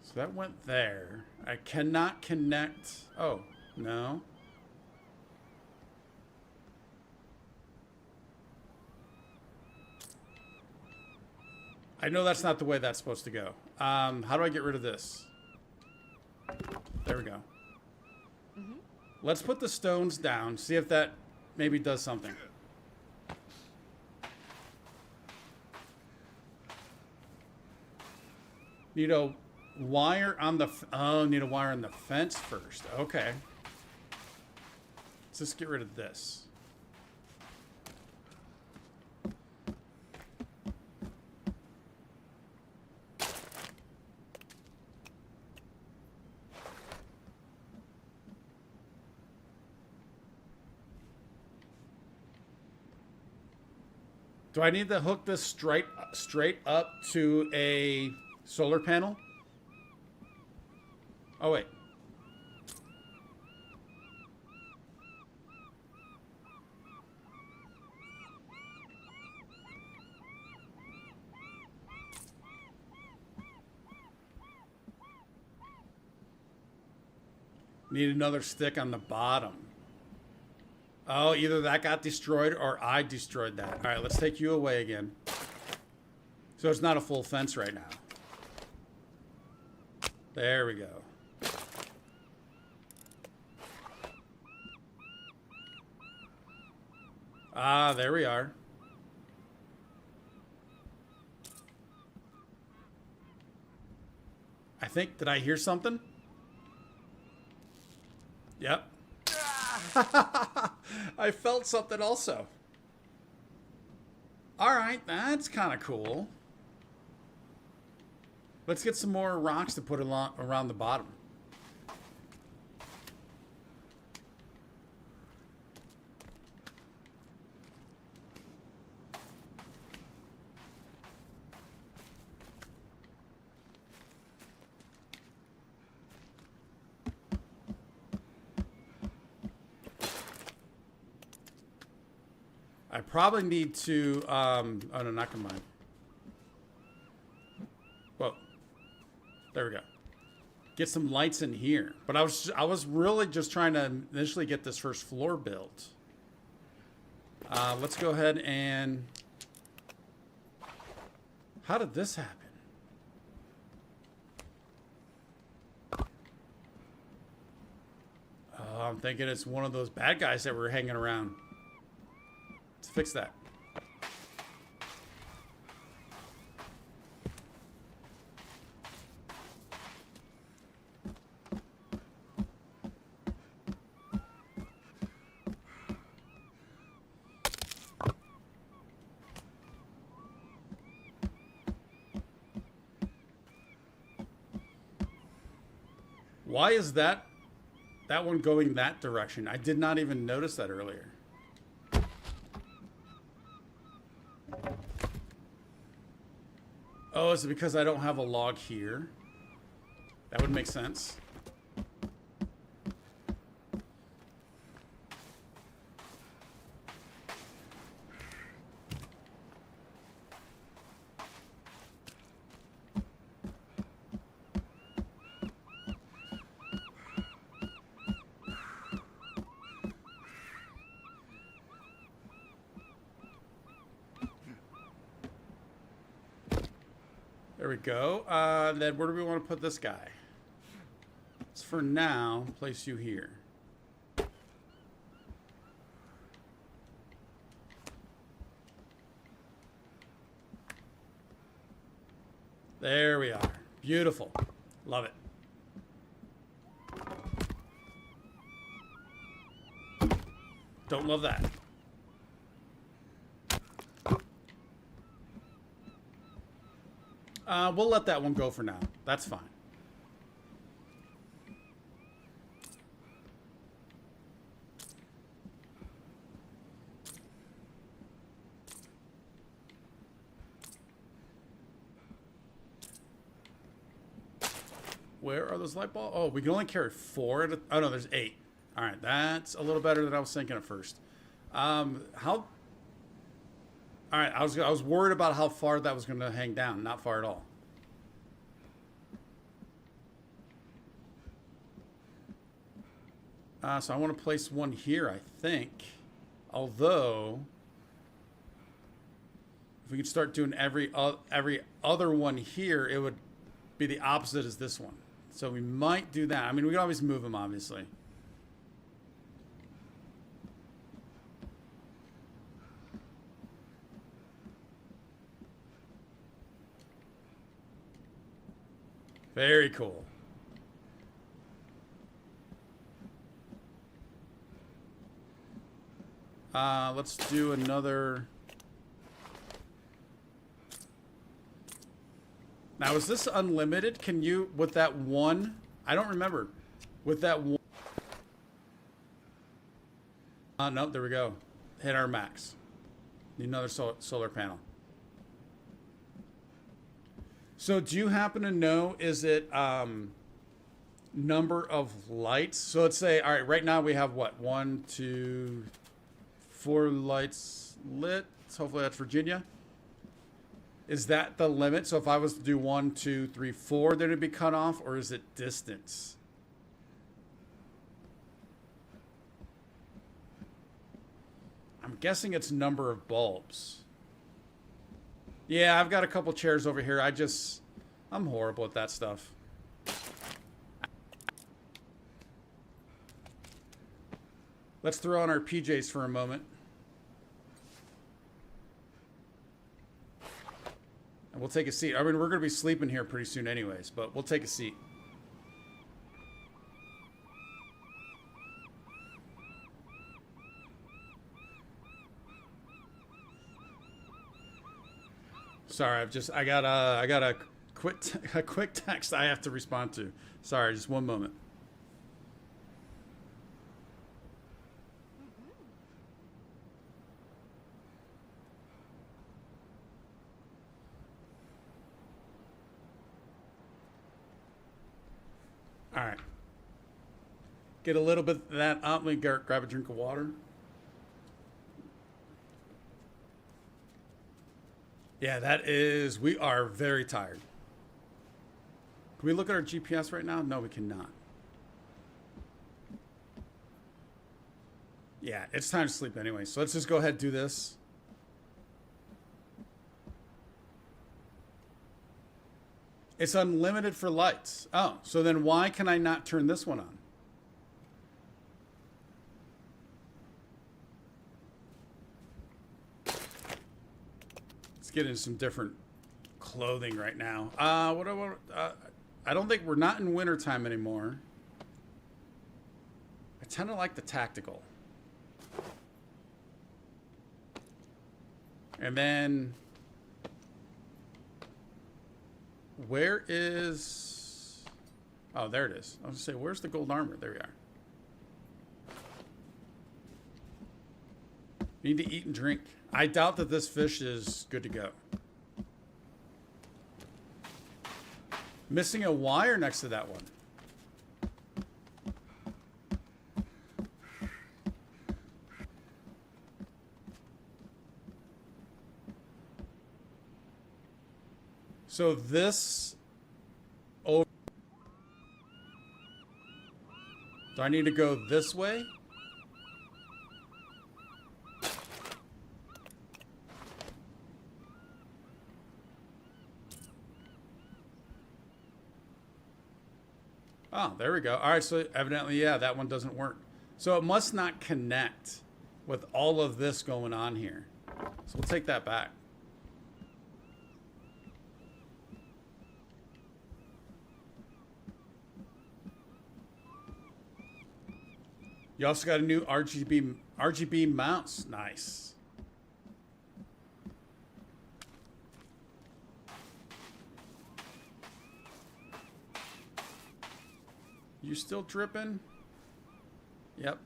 So that went there. I cannot connect. Oh, no. I know that's not the way that's supposed to go. How do I get rid of this? There we go. Let's put the stones down. See if that maybe does something. Need a wire on the... Oh, need a wire on the fence first. Okay. Let's just get rid of this. Do I need to hook this straight up to a solar panel? Oh, wait. Need another stick on the bottom. Oh, either that got destroyed or I destroyed that. All right, let's take you away again. So it's not a full fence right now. There we go. Ah, there we are. I think, did I hear something? Yep. I felt something also. All right, that's kind of cool. Let's get some more rocks to put around the bottom. I probably need to, oh no, not combine. Whoa. There we go. Get some lights in here. But I was really just trying to initially get this first floor built. Let's go ahead and... How did this happen? Oh, I'm thinking it's one of those bad guys that were hanging around. Let's fix that. Why is that one going that direction? I did not even notice that earlier. Oh, is it because I don't have a log here? That would make sense. There we go. Then where do we want to put this guy? Let's for now place you here. There we are. Beautiful. Love it. Don't love that. We'll let that one go for now. That's fine. Where are those light bulbs? Oh, we can only carry 4 at a... Oh, no, there's 8. All right, that's a little better than I was thinking at first. How... All right, I was worried about how far that was going to hang down. Not far at all. So I want to place one here, I think. Although, if we could start doing every other one here, it would be the opposite as this one. So we might do that. I mean, we can always move them, obviously. Very cool. Let's do another. Now, is this unlimited? Can you, with that one? I don't remember. With that one. No, there we go. Hit our max. Need another solar panel. So do you happen to know, is it number of lights? So let's say, all right, right now we have what? 1, 2, 4 lights lit. So hopefully that's Virginia. Is that the limit? So if I was to do 1, 2, 3, 4, then it'd be cut off, or is it distance? I'm guessing it's number of bulbs. Yeah, I've got a couple chairs over here. I'm horrible at that stuff. Let's throw on our PJs for a moment. And we'll take a seat. I mean, we're going to be sleeping here pretty soon anyways, but we'll take a seat. Sorry, I got a quick text I have to respond to. Sorry, just one moment. All right. Get a little bit of that up. Let me grab a drink of water. Yeah, we are very tired. Can we look at our GPS right now? No, we cannot. Yeah, it's time to sleep anyway. So let's just go ahead and do this. It's unlimited for lights. Oh, so then why can I not turn this one on? Let's get into some different clothing right now. I don't think we're not in wintertime anymore. I tend to like the tactical. And then where is... Oh, there it is. I was going to say, where's the gold armor? There we are. Need to eat and drink. I doubt that this fish is good to go. Missing a wire next to that one. So this... Oh, do I need to go this way? Oh, there we go. All right, so evidently, yeah, that one doesn't work. So it must not connect with all of this going on here. So we'll take that back. You also got a new RGB mouse. Nice. You still dripping? Yep.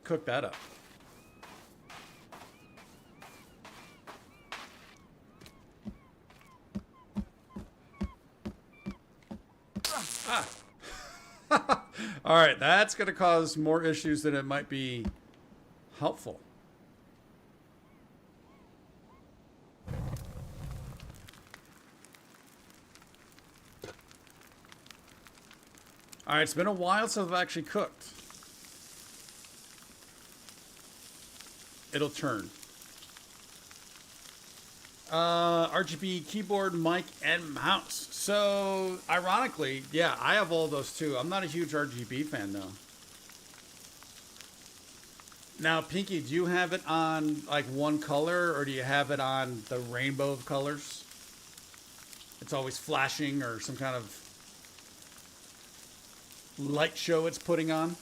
Cook that up. Ah. All right, that's going to cause more issues than it might be helpful. All right, it's been a while since I've actually cooked. It'll turn. RGB keyboard, mic, and mouse. So, ironically, yeah, I have all those too. I'm not a huge RGB fan, though. Now, Pinky, do you have it on like one color or do you have it on the rainbow of colors? It's always flashing or some kind of light show it's putting on.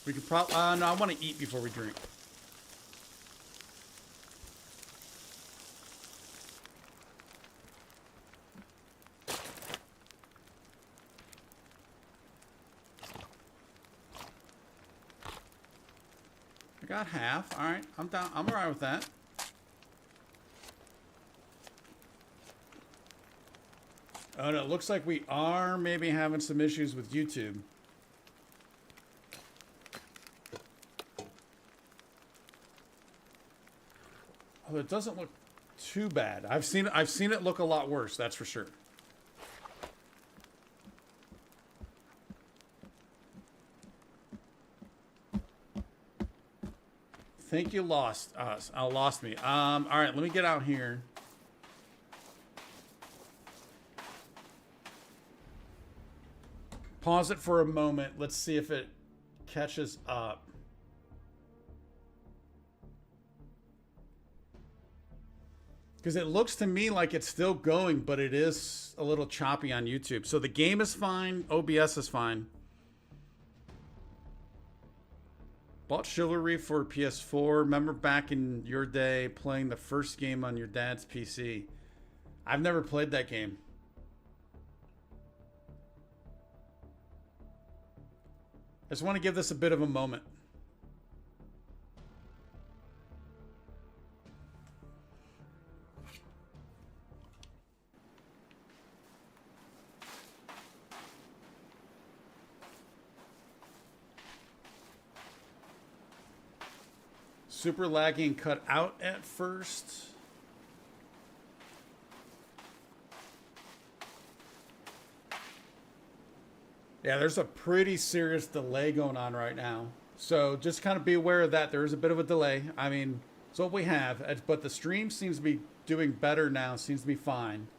We could probably... no, I want to eat before we drink. I got half. All right, I'm down. I'm all right with that. Oh, no, it looks like we are maybe having some issues with YouTube. Oh, it doesn't look too bad. I've seen it look a lot worse, that's for sure. Think you lost us. Lost me. All right, let me get out here. Pause it for a moment. Let's see if it catches up. Because it looks to me like it's still going, but it is a little choppy on YouTube. So the game is fine. OBS is fine. Bought Chivalry for PS4. Remember back in your day playing the first game on your dad's PC? I've never played that game. I just want to give this a bit of a moment. Super laggy and cut out at first. Yeah, there's a pretty serious delay going on right now. So just kind of be aware of that. There is a bit of a delay. I mean, it's what we have. But the stream seems to be doing better now. Seems to be fine.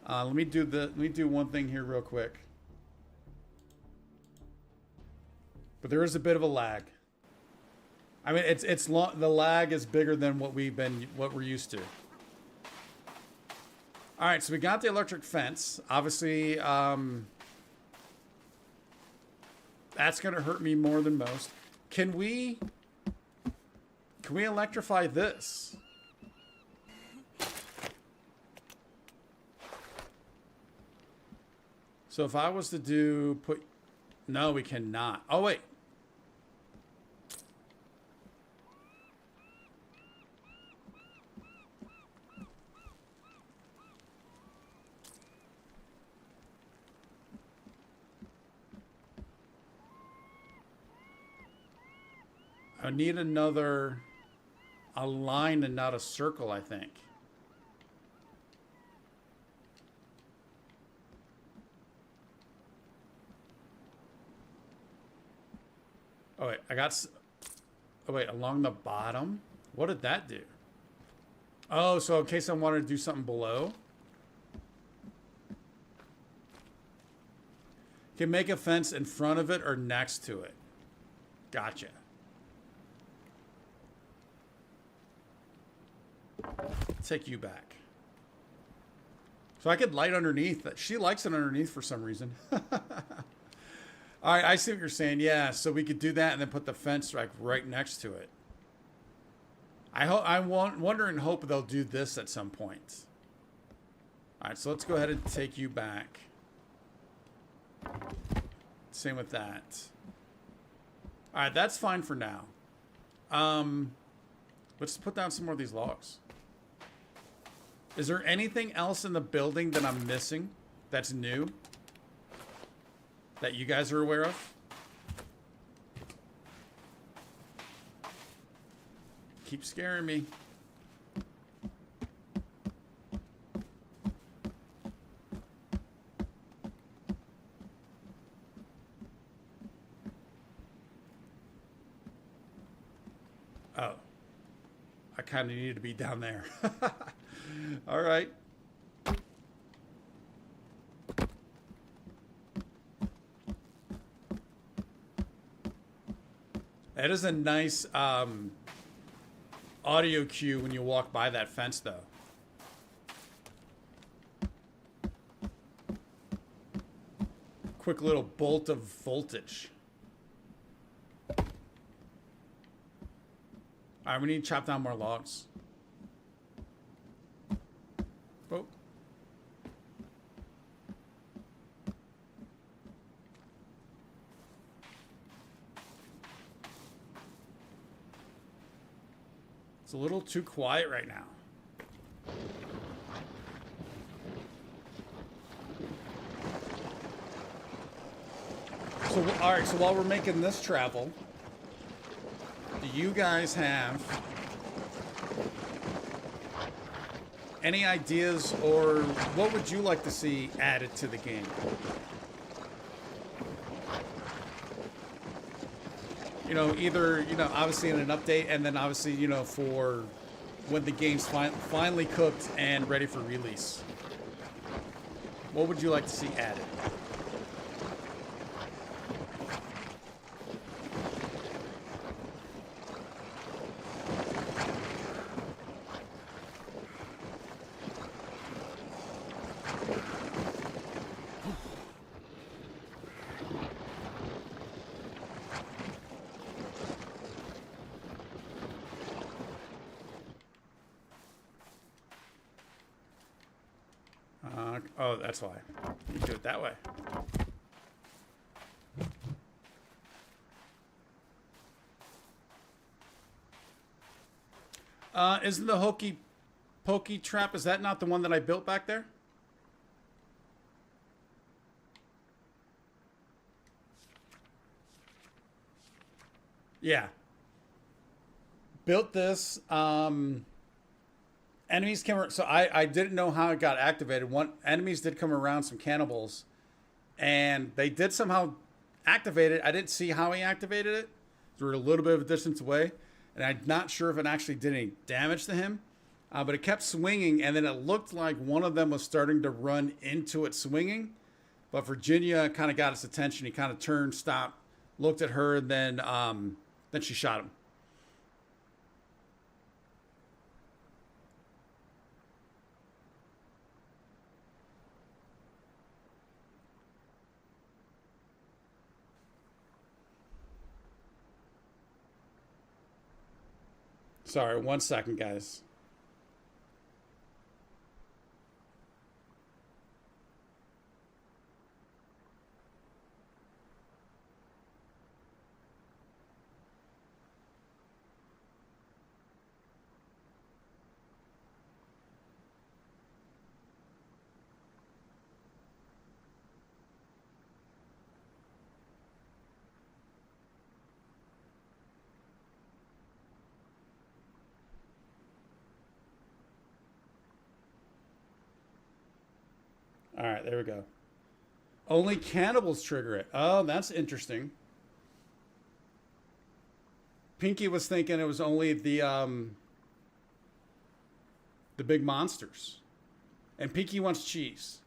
Let me do one thing here real quick. But there is a bit of a lag. I mean, the lag is bigger than what we're used to. All right, so we got the electric fence. Obviously, that's going to hurt me more than most. Can we electrify this? So if I was to no, we cannot. Oh, wait. I need a line and not a circle, I think. Oh, wait, along the bottom? What did that do? Oh, so in case I wanted to do something below. Can make a fence in front of it or next to it. Gotcha. Take you back. So I could light underneath. She likes it underneath for some reason. All right, I see what you're saying. Yeah, so we could do that and then put the fence like right next to it. I wonder and hope they'll do this at some point. All right, so let's go ahead and take you back. Same with that. All right, that's fine for now. Let's put down some more of these logs. Is there anything else in the building that I'm missing that's new that you guys are aware of? Keep scaring me. Oh. I kind of need to be down there. All right. it is a nice audio cue when you walk by that fence, though. Quick little bolt of voltage. Alright, we need to chop down more logs. Oh. It's a little too quiet right now. So, alright, so while we're making this travel, do you guys have any ideas, or what would you like to see added to the game? You know, either, you know, obviously in an update, and then obviously, you know, for when the game's finally cooked and ready for release. What would you like to see added? Oh, that's why. You do it that way. Isn't the hokey pokey trap, is that not the one that I built back there? Yeah. Built this. Enemies came. So I didn't know how it got activated. Enemies did come around, some cannibals, and they did somehow activate it. I didn't see how he activated it. We were a little bit of a distance away, and I'm not sure if it actually did any damage to him. But it kept swinging, and then it looked like one of them was starting to run into it swinging. But Virginia kind of got his attention. He kind of turned, stopped, looked at her, and then she shot him. Sorry, 1 second, guys. All right, there we go. Only cannibals trigger it. Oh, that's interesting. Pinky was thinking it was only the big monsters. And Pinky wants cheese.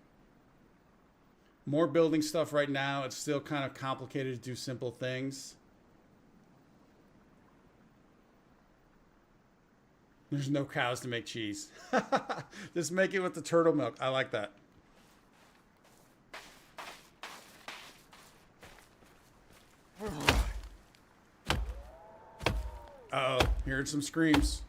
More building stuff right now. It's still kind of complicated to do simple things. There's no cows to make cheese. Just make it with the turtle milk. I like that. Uh-oh, heard some screams.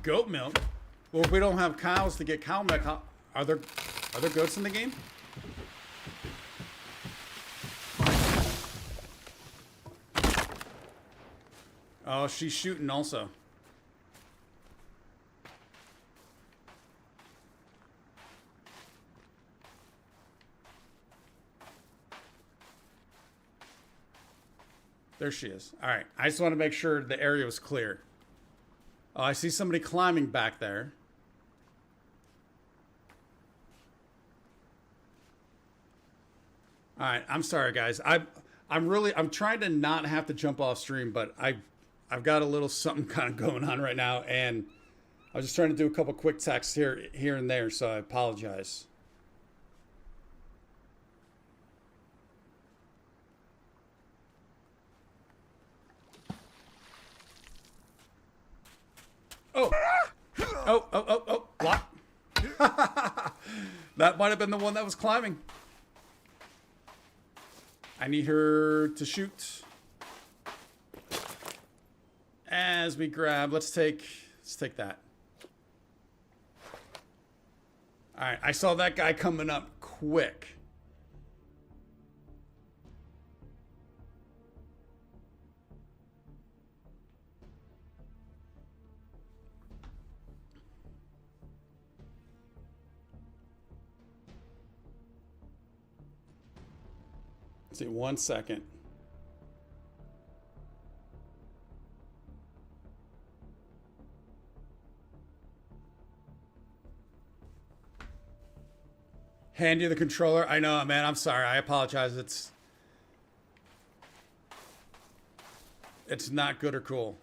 Goat milk? Well, if we don't have cows to get cow milk, are there goats in the game? Oh, she's shooting also. There she is. All right. I just want to make sure the area was clear. Oh, I see somebody climbing back there. All right. I'm sorry, guys. I'm trying to not have to jump off stream, but I've got a little something kind of going on right now, and I was just trying to do a couple quick texts here and there, so I apologize. Oh, block. That might have been the one that was climbing. I need her to shoot. As we grab, let's take that. All right, I saw that guy coming up quick. Let's see, 1 second. Hand you the controller. I know, man. I'm sorry. I apologize. It's not good or cool.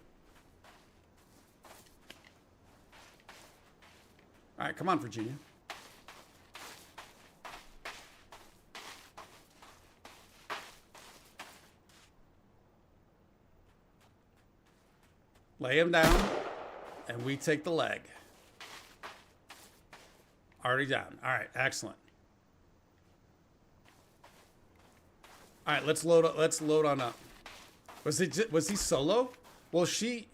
All right, come on, Virginia. Lay him down, and we take the leg. Already down. All right, excellent. All right, let's load on up. Was he solo? Well, she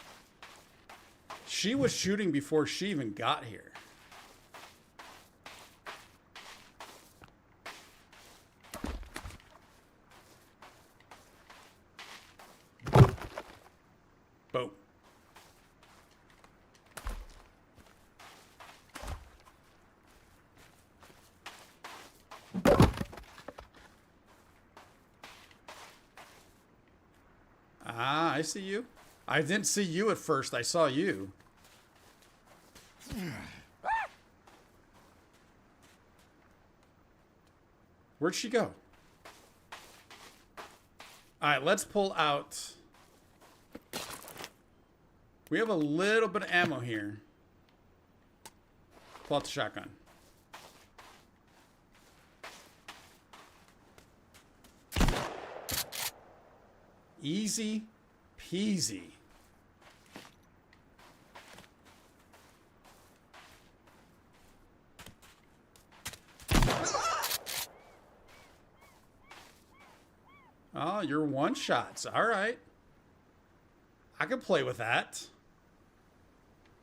was shooting before she even got here. Boom. Ah, I see you. I didn't see you at first. I saw you. Where'd she go? All right, let's pull out. We have a little bit of ammo here. Pull out the shotgun. Easy peasy. Oh, you're one shots. All right. I can play with that.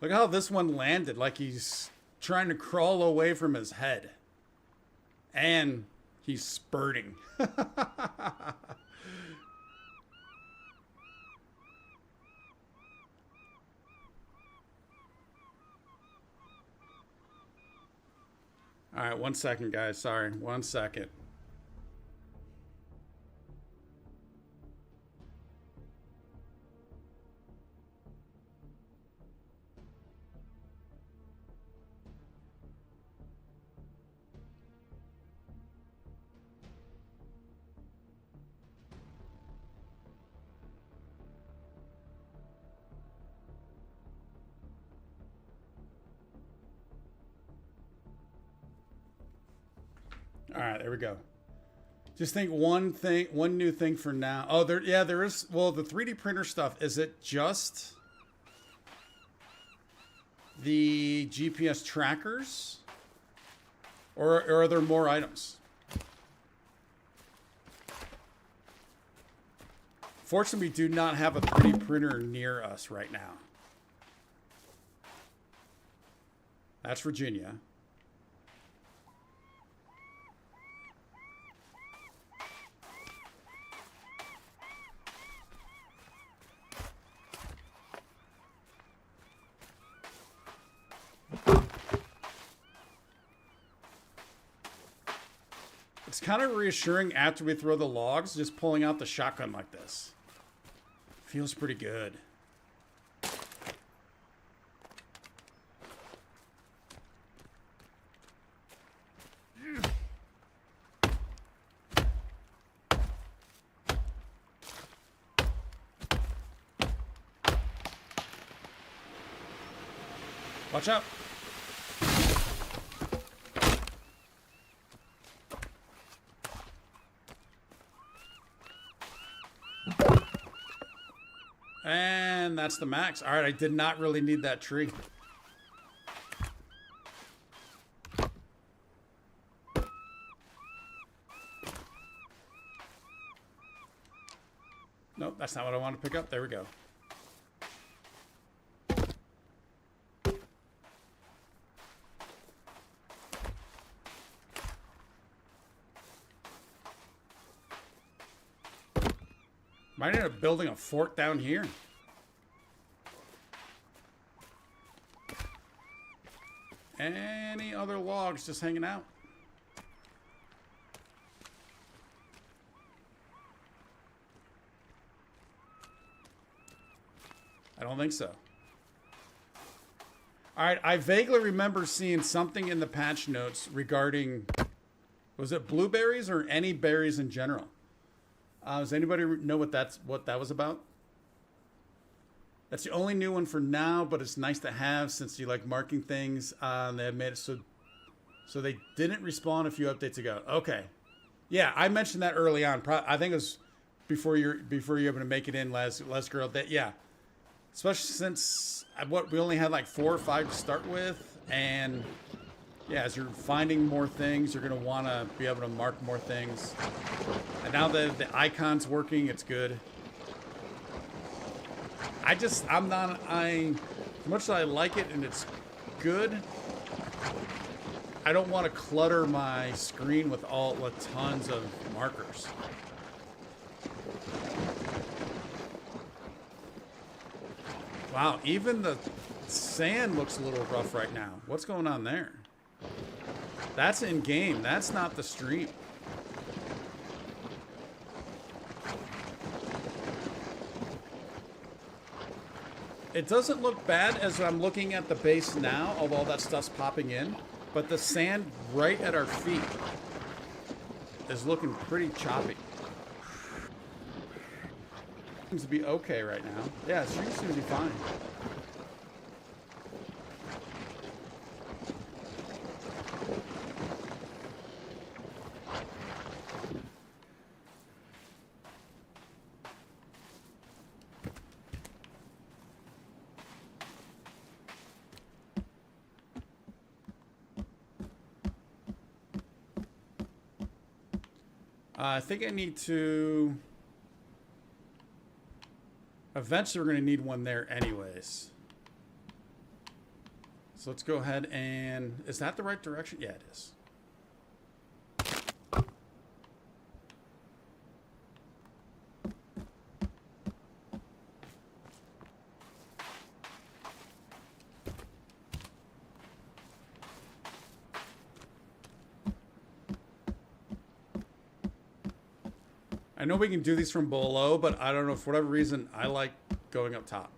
Look how this one landed, like he's trying to crawl away from his head. And he's spurting. All right, 1 second, guys. Sorry, 1 second. All right, there we go. Just think one new thing for now. Oh, there is. Well, the 3D printer stuff, is it just the GPS trackers? Or are there more items? Fortunately, we do not have a 3D printer near us right now. That's Virginia. It's kind of reassuring after we throw the logs, just pulling out the shotgun like this. Feels pretty good. Watch out. And that's the max. All right, I did not really need that tree. Nope, that's not what I want to pick up. There we go. Might end up building a fort down here. Any other logs just hanging out? I don't think so. All right, I vaguely remember seeing something in the patch notes regarding, was it blueberries or any berries in general? Does anybody know what that was about? That's the only new one for now, but it's nice to have since you like marking things. They have made it so they didn't respawn a few updates ago. Okay, yeah, I mentioned that early on. I think it was before you're able to make it in, Les Girl. That yeah, especially since we only had like 4 or 5 to start with, and yeah, as you're finding more things, you're gonna want to be able to mark more things. And now that the icon's working, it's good. As much as I like it and it's good, I don't want to clutter my screen with tons of markers. Wow, even the sand looks a little rough right now. What's going on there? That's in game. That's not the stream. It doesn't look bad as I'm looking at the base now, although that stuff's popping in. But the sand right at our feet is looking pretty choppy. Seems to be okay right now. Yeah, it seems to be fine. I think I need to... Eventually, we're going to need one there anyways. So let's go ahead and... Is that the right direction? Yeah, it is. I know we can do these from below, but I don't know, for whatever reason, I like going up top.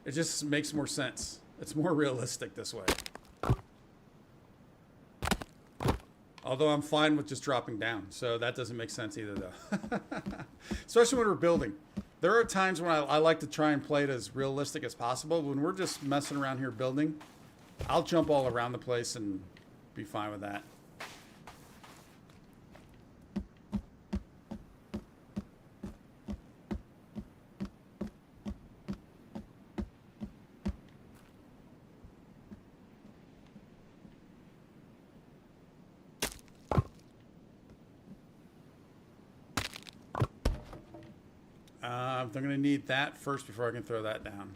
It just makes more sense. It's more realistic this way. Although I'm fine with just dropping down, so that doesn't make sense either, though. Especially when we're building. There are times when I like to try and play it as realistic as possible. When we're just messing around here building, I'll jump all around the place and be fine with that. I'm going to need that first before I can throw that down.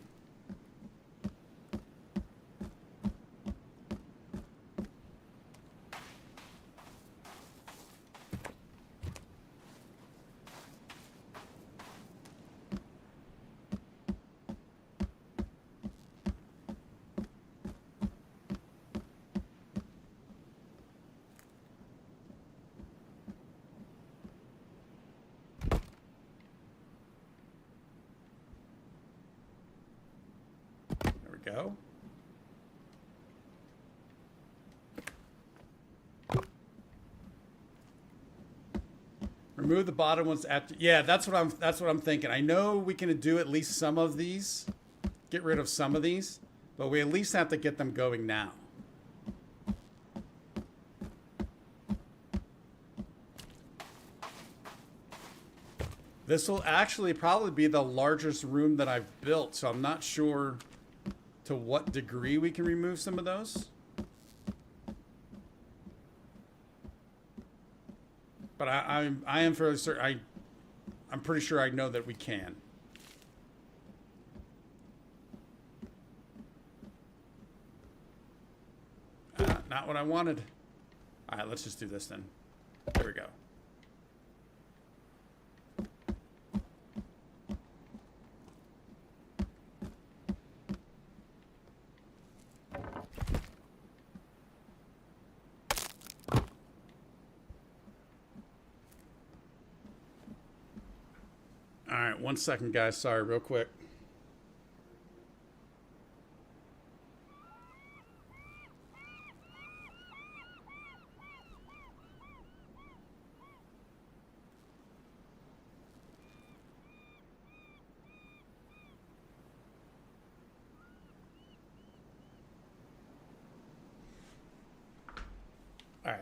Go. Remove the bottom ones after. Yeah, that's what I'm thinking. I know we can do at least some of these. get rid of some of these, but we at least have to get them going now. This will actually probably be the largest room that I've built, so I'm not sure to what degree we can remove some of those. But I am fairly certain, I'm pretty sure I know that we can. Not what I wanted. All right, let's just do this then. There we go. All right, 1 second, guys. Sorry, real quick. All right.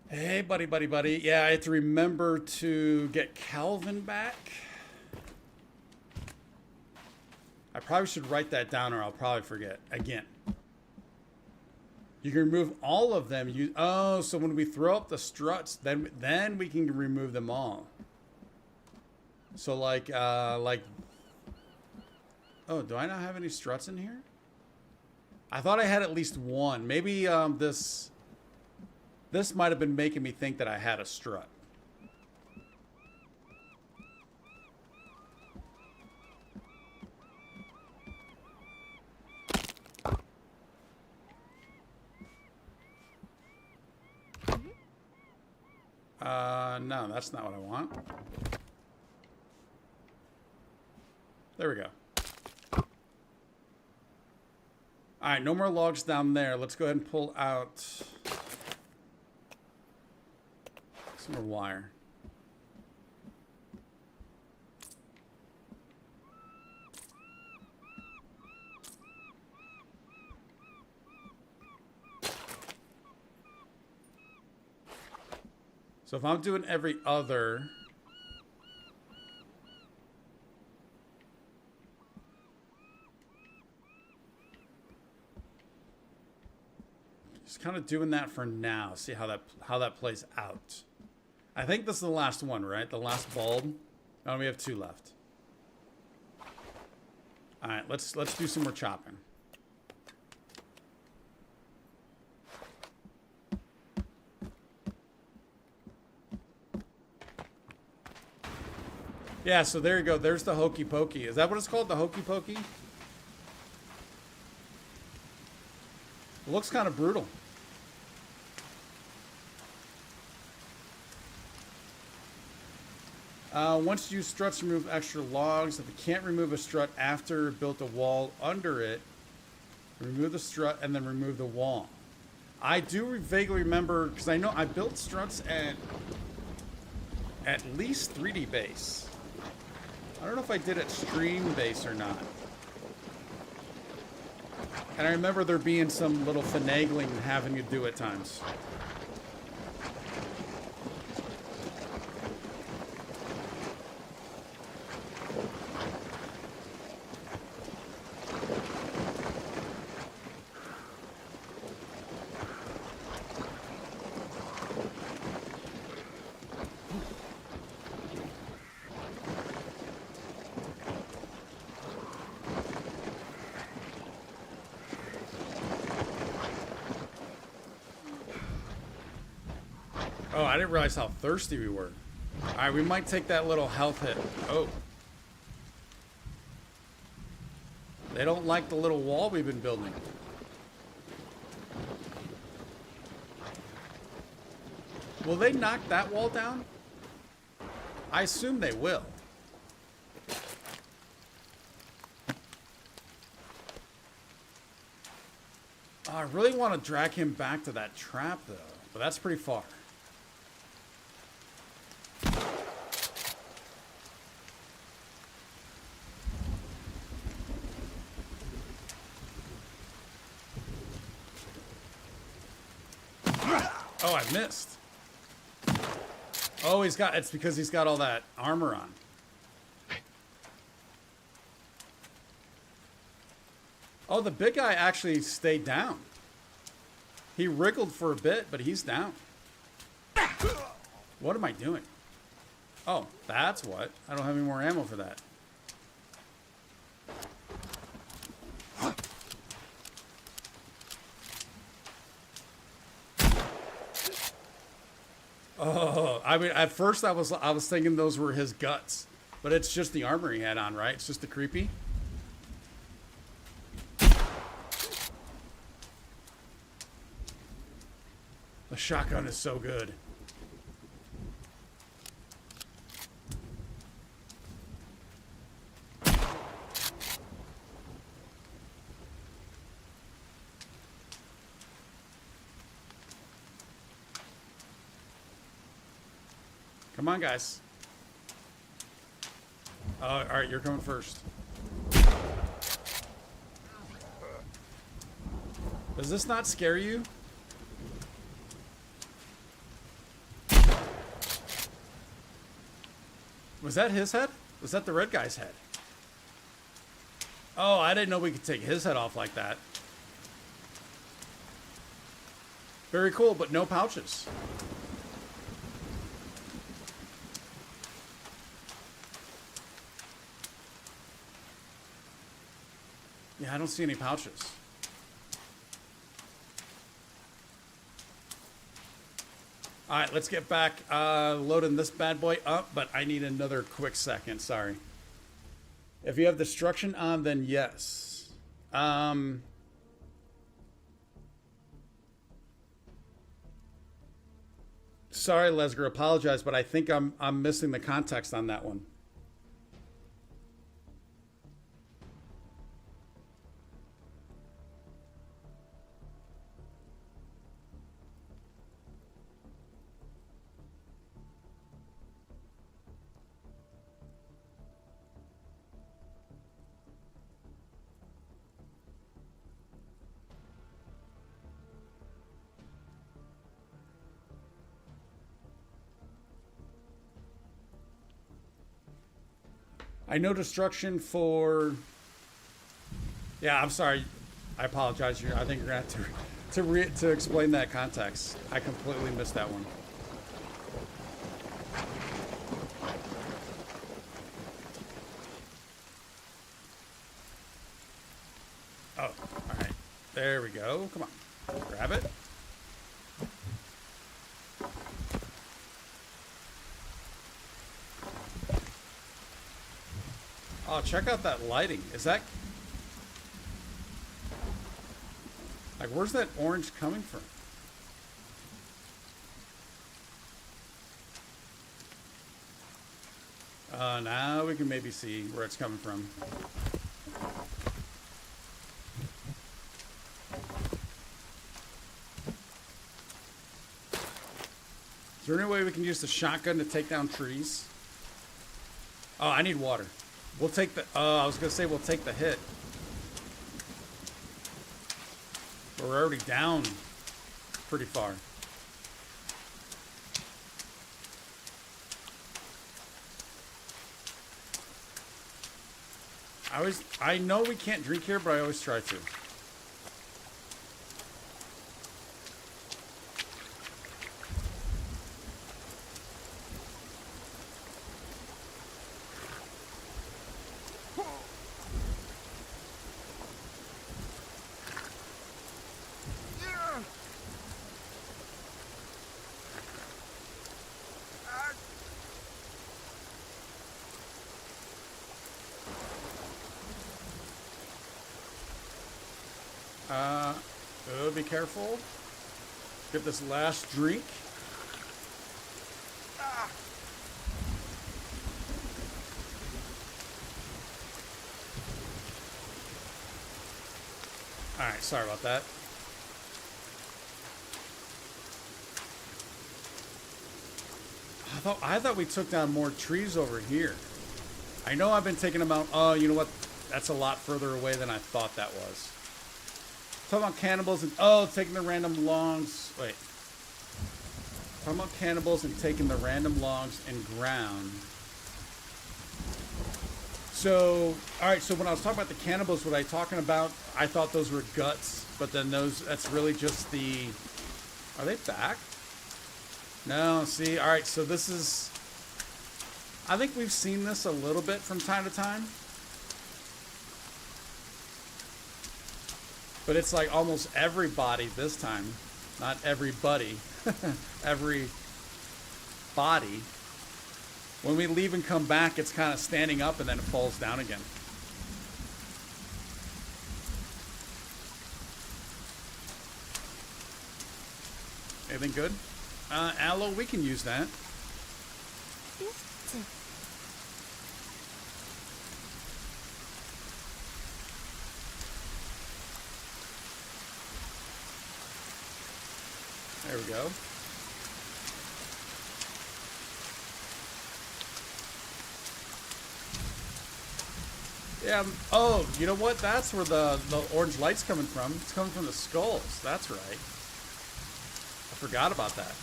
Hey, buddy. Yeah, I have to remember to get Calvin back. I probably should write that down or I'll probably forget again. You can remove all of them. Oh, so when we throw up the struts, then we can remove them all. So like, oh, do I not have any struts in here? I thought I had at least one. Maybe this might have been making me think that I had a strut. No, that's not what I want. There we go. All right, no more logs down there. Let's go ahead and pull out some more wire. So if I'm doing every other, just kind of doing that for now. See how that plays out. I think this is the last one, right? The last bulb. Oh, we have 2 left. All right, let's do some more chopping. Yeah, so there you go. There's the hokey pokey. Is that what it's called? The hokey pokey? It looks kind of brutal. Once you use struts to remove extra logs, if you can't remove a strut after built a wall under it, remove the strut and then remove the wall. I do vaguely remember, because I know I built struts at least 3D base. I don't know if I did it stream base or not. And I remember there being some little finagling having to do at times. Oh, I didn't realize how thirsty we were. All right, we might take that little health hit. Oh. They don't like the little wall we've been building. Will they knock that wall down? I assume they will. Oh, I really want to drag him back to that trap, though. But that's pretty far. Oh, I missed. Oh, it's because he's got all that armor on. Oh, the big guy actually stayed down. He wriggled for a bit, but he's down. What am I doing? Oh, that's what. I don't have any more ammo for that. Oh, I mean, at first I was thinking those were his guts, but it's just the armor he had on, right? It's just the creepy. The shotgun is so good. Come on, guys. All right, you're coming first. Does this not scare you? Was that his head? Was that the red guy's head? Oh, I didn't know we could take his head off like that. Very cool, but no pouches. Yeah, I don't see any pouches. All right, let's get back loading this bad boy up, but I need another quick second. Sorry. If you have destruction on, then yes. Sorry, Lesger, apologize, but I think I'm missing the context on that one. I know destruction for... Yeah, I'm sorry. I apologize. I think you're going to have to explain that context. I completely missed that one. Oh, all right. There we go. Come on. Grab it. Oh, check out that lighting. Is that... Like, where's that orange coming from? Now we can maybe see where it's coming from. Is there any way we can use the shotgun to take down trees? Oh, I need water. We'll take the... I was going to say we'll take the hit. But we're already down pretty far. I know we can't drink here, but I always try to. Be careful. Get this last drink. All right, sorry about that. I thought we took down more trees over here. I know I've been taking them out. Oh, you know what? That's a lot further away than I thought that was. Talking about cannibals and... Oh, taking the random longs. Wait. Talking about cannibals and taking the random logs and ground. So, alright, so when I was talking about the cannibals, what I talking about, I thought those were guts, but then that's really just the... Are they back? No, see, alright, so this is... I think we've seen this a little bit from time to time. But it's like almost everybody this time. Not everybody. Every body. When we leave and come back, it's kind of standing up and then it falls down again. Anything good? Aloe, we can use that. There we go. Yeah, oh, you know what? That's where the orange light's coming from. It's coming from the skulls. That's right. I forgot about that.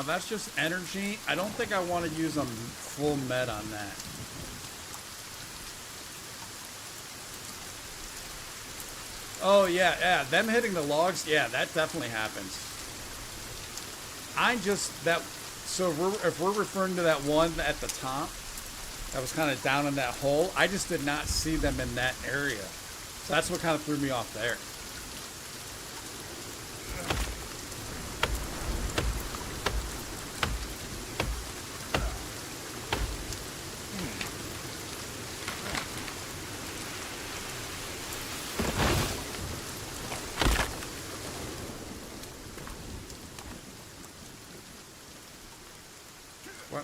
That's just energy. I don't think I want to use a full med on that. Oh, yeah. Them hitting the logs, yeah, that definitely happens. So if we're referring to that one at the top, that was kind of down in that hole, I just did not see them in that area. So that's what kind of threw me off there. Well,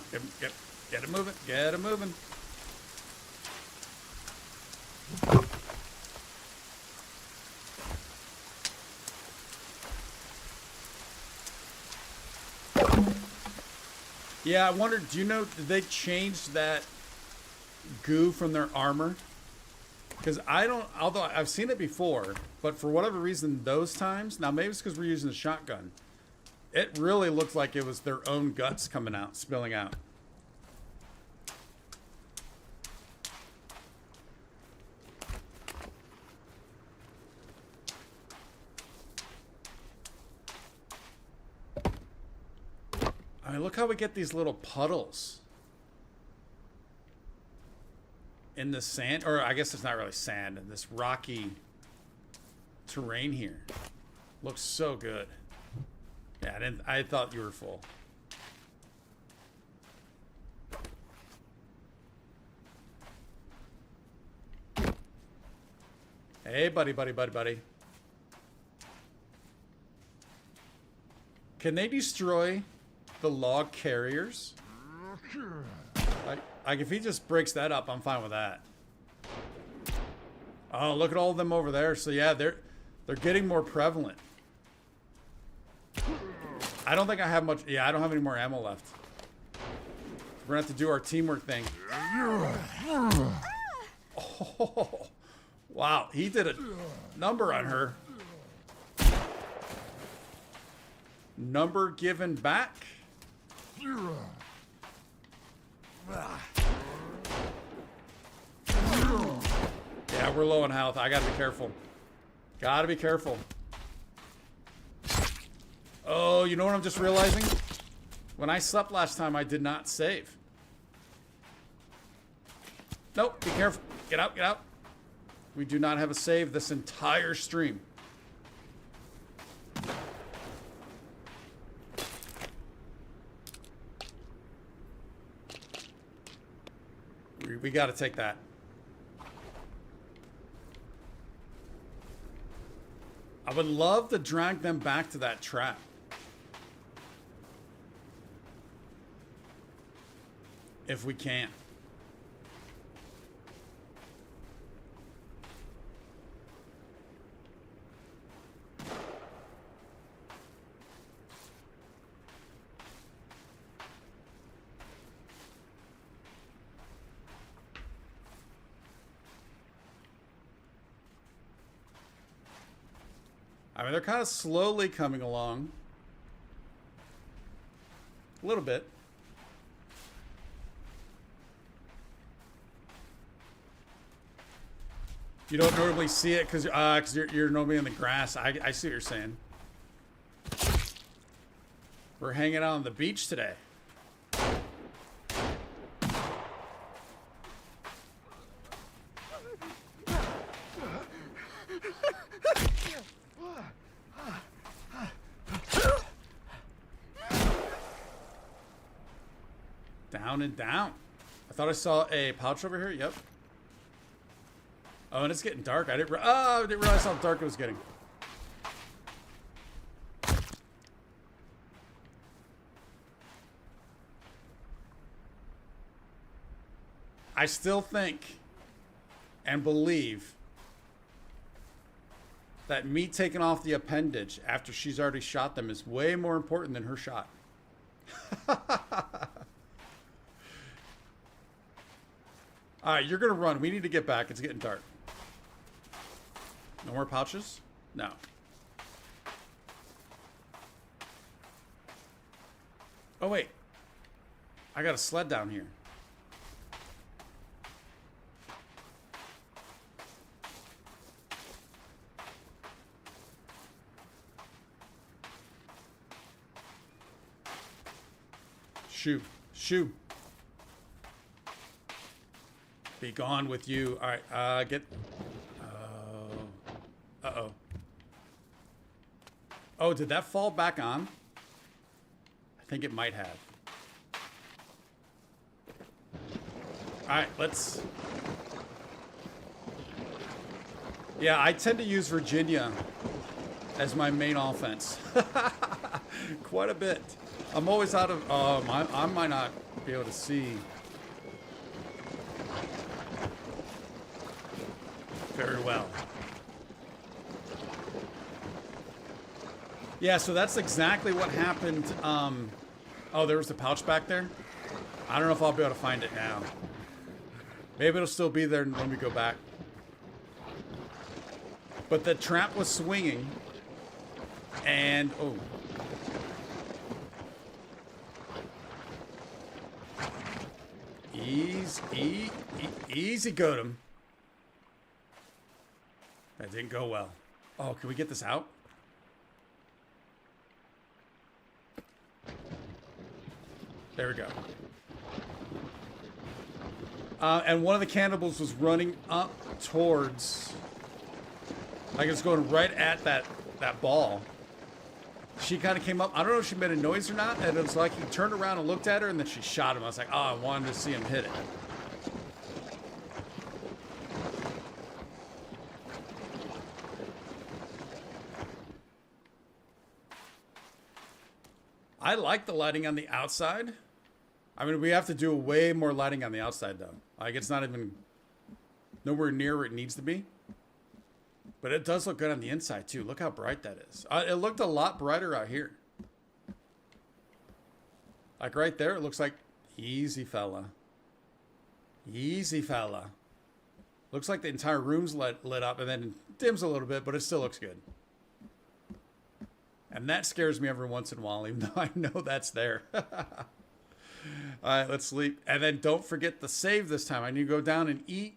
get it moving. Get it moving. Yeah, I wondered, do you know, did they change that goo from their armor? Because although I've seen it before, but for whatever reason, those times, now maybe it's because we're using the shotgun, it really looked like it was their own guts coming out, spilling out. I mean, look how we get these little puddles in the sand, or I guess it's not really sand, in this rocky terrain here. Looks so good. Yeah, I thought you were full. Hey, buddy. Can they destroy the log carriers? Like if he just breaks that up, I'm fine with that. Oh, look at all of them over there. So yeah, they're getting more prevalent. I don't think I have much. Yeah, I don't have any more ammo left. We're gonna have to do our teamwork thing. Oh, wow, he did a number on her. Number given back. Yeah, we're low on health. I gotta be careful. Gotta be careful. Oh, you know what I'm just realizing? When I slept last time, I did not save. Nope, be careful. Get out, get out. We do not have a save this entire stream. We got to take that. I would love to drag them back to that trap. If we can. mean, they're kind of slowly coming along. A little bit. You don't normally see it because you're normally in the grass. I see what you're saying. We're hanging out on the beach today. Down and down. I thought I saw a pouch over here. Yep. Oh, and it's getting dark. I didn't realize how dark it was getting. I still think and believe that me taking off the appendage after she's already shot them is way more important than her shot. All right, you're going to run. We need to get back. It's getting dark. No more pouches? No. Oh, wait. I got a sled down here. Shoo. Shoo. Be gone with you. All right, get... Uh-oh. Oh, did that fall back on? I think it might have. All right, let's... Yeah, I tend to use Virginia as my main offense. Quite a bit. I'm always out of... I might not be able to see... very well. Yeah, so that's exactly what happened. Oh, there was the pouch back there. I don't know if I'll be able to find it now. Maybe it'll still be there when we go back. But the trap was swinging. And, oh. Easy got him. That didn't go well. Oh, can we get this out? There we go. And one of the cannibals was running up towards... like it's going right at that ball. She kind of came up. I don't know if she made a noise or not. And it was like he turned around and looked at her and then she shot him. I was like, oh, I wanted to see him hit it. I like the lighting on the outside. I mean, we have to do way more lighting on the outside, though. Like, it's not even nowhere near where it needs to be. But it does look good on the inside, too. Look how bright that is. It looked a lot brighter out here. Like, right there, it looks like... easy, fella. Easy, fella. Looks like the entire room's lit up, and then dims a little bit, but it still looks good. And that scares me every once in a while, even though I know that's there. All right, let's sleep. And then don't forget the save this time. I need to go down and eat.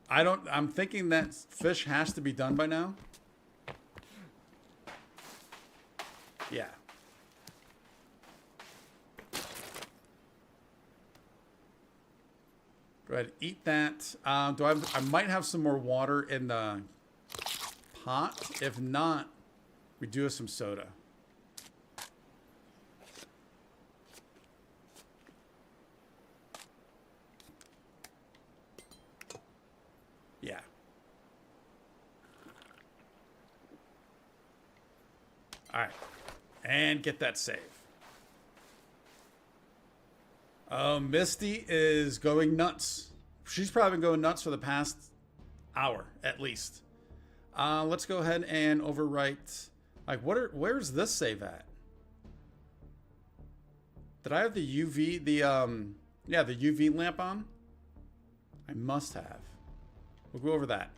I'm thinking that fish has to be done by now. Yeah. Go ahead, eat that. I might have some more water in the pot. If not, we do have some soda. Yeah. All right. And get that save. Misty is going nuts. She's probably been going nuts for the past hour, at least. Let's go ahead and overwrite. Like, where's this save at? Did I have the UV, the UV lamp on? I must have. We'll go over that.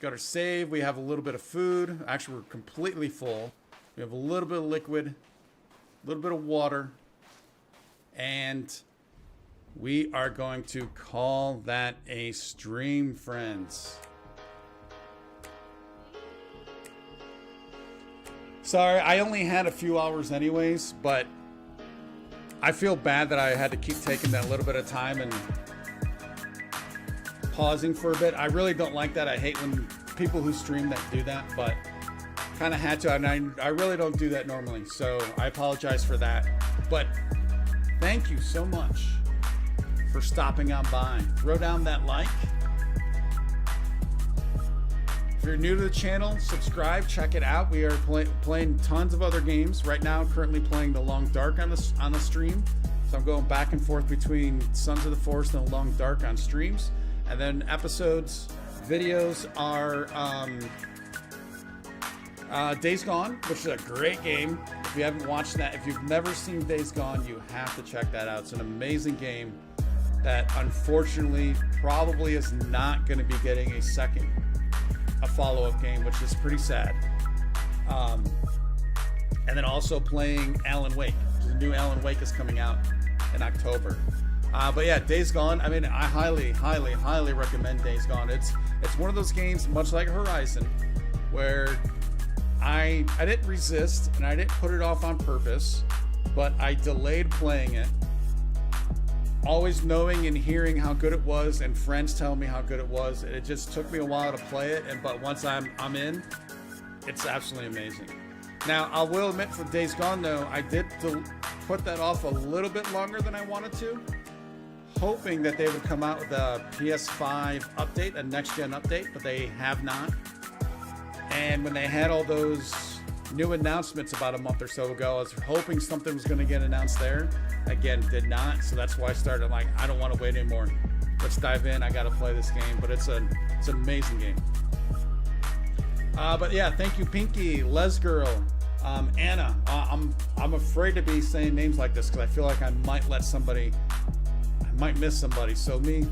Got our save. We have a little bit of food. Actually, we're completely full. We have a little bit of liquid, a little bit of water, and we are going to call that a stream, friends. Sorry, I only had a few hours anyways, but I feel bad that I had to keep taking that little bit of time and pausing for a bit. I really don't like that. I hate when people who stream that do that, but kind of had to, and I really don't do that normally, so I apologize for that. But thank you so much for stopping on by. Throw down that like. If you're new to the channel, subscribe, check it out. We are playing tons of other games. Right now, I'm currently playing The Long Dark on the stream. So I'm going back and forth between Sons of the Forest and The Long Dark on streams. And then episodes, videos are Days Gone, which is a great game. If you haven't watched that, if you've never seen Days Gone, you have to check that out. It's an amazing game that unfortunately probably is not going to be getting a follow-up game, which is pretty sad. And then also playing Alan Wake. The new Alan Wake is coming out in October. But yeah, Days Gone, I mean, I highly recommend Days Gone. It's one of those games, much like Horizon, where I didn't resist and I didn't put it off on purpose, but I delayed playing it, always knowing and hearing how good it was, and friends telling me how good it was. It just took me a while to play it, but once I'm in, it's absolutely amazing. Now, I will admit for Days Gone, though, I did put that off a little bit longer than I wanted to, hoping that they would come out with a PS5 update, a next-gen update, but they have not. And when they had all those new announcements about a month or so ago, I was hoping something was going to get announced there. Again, did not. So that's why I started like, I don't want to wait anymore. Let's dive in. I got to play this game, but it's an amazing game. But yeah, thank you, Pinky, Les Girl, Anna. I'm afraid to be saying names like this because I feel like I might miss somebody. So me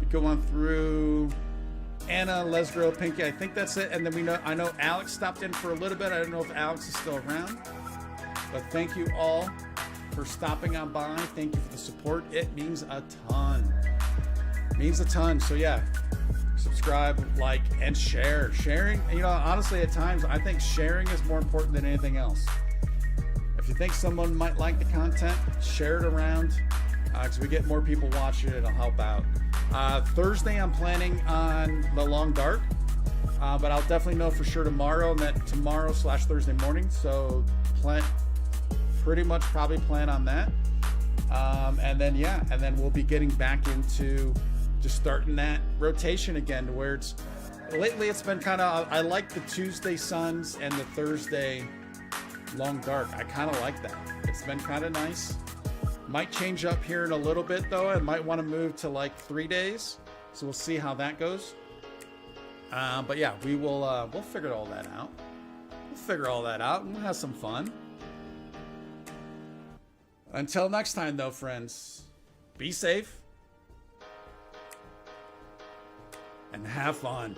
go on through. Anna, Les Girl, Pinky, I think that's it. And then I know Alex stopped in for a little bit. I don't know if Alex is still around. But thank you all for stopping on by. Thank you for the support. It means a ton. It means a ton. So yeah, subscribe, like, and share. Sharing, honestly, at times, I think sharing is more important than anything else. If you think someone might like the content, share it around. Because we get more people watching it, it'll help out. Thursday, I'm planning on The Long Dark, but I'll definitely know for sure tomorrow, and that tomorrow/Thursday morning. So pretty much probably plan on that. And then we'll be getting back into just starting that rotation again, to where lately it's been kind of, I like the Tuesday Suns and the Thursday Long Dark. I kind of like that. It's been kind of nice. Might change up here in a little bit, though. I might want to move to like 3 days, so we'll see how that goes. But yeah, we'll figure all that out. We'll figure all that out, and we'll have some fun. Until next time, though, friends, be safe and have fun.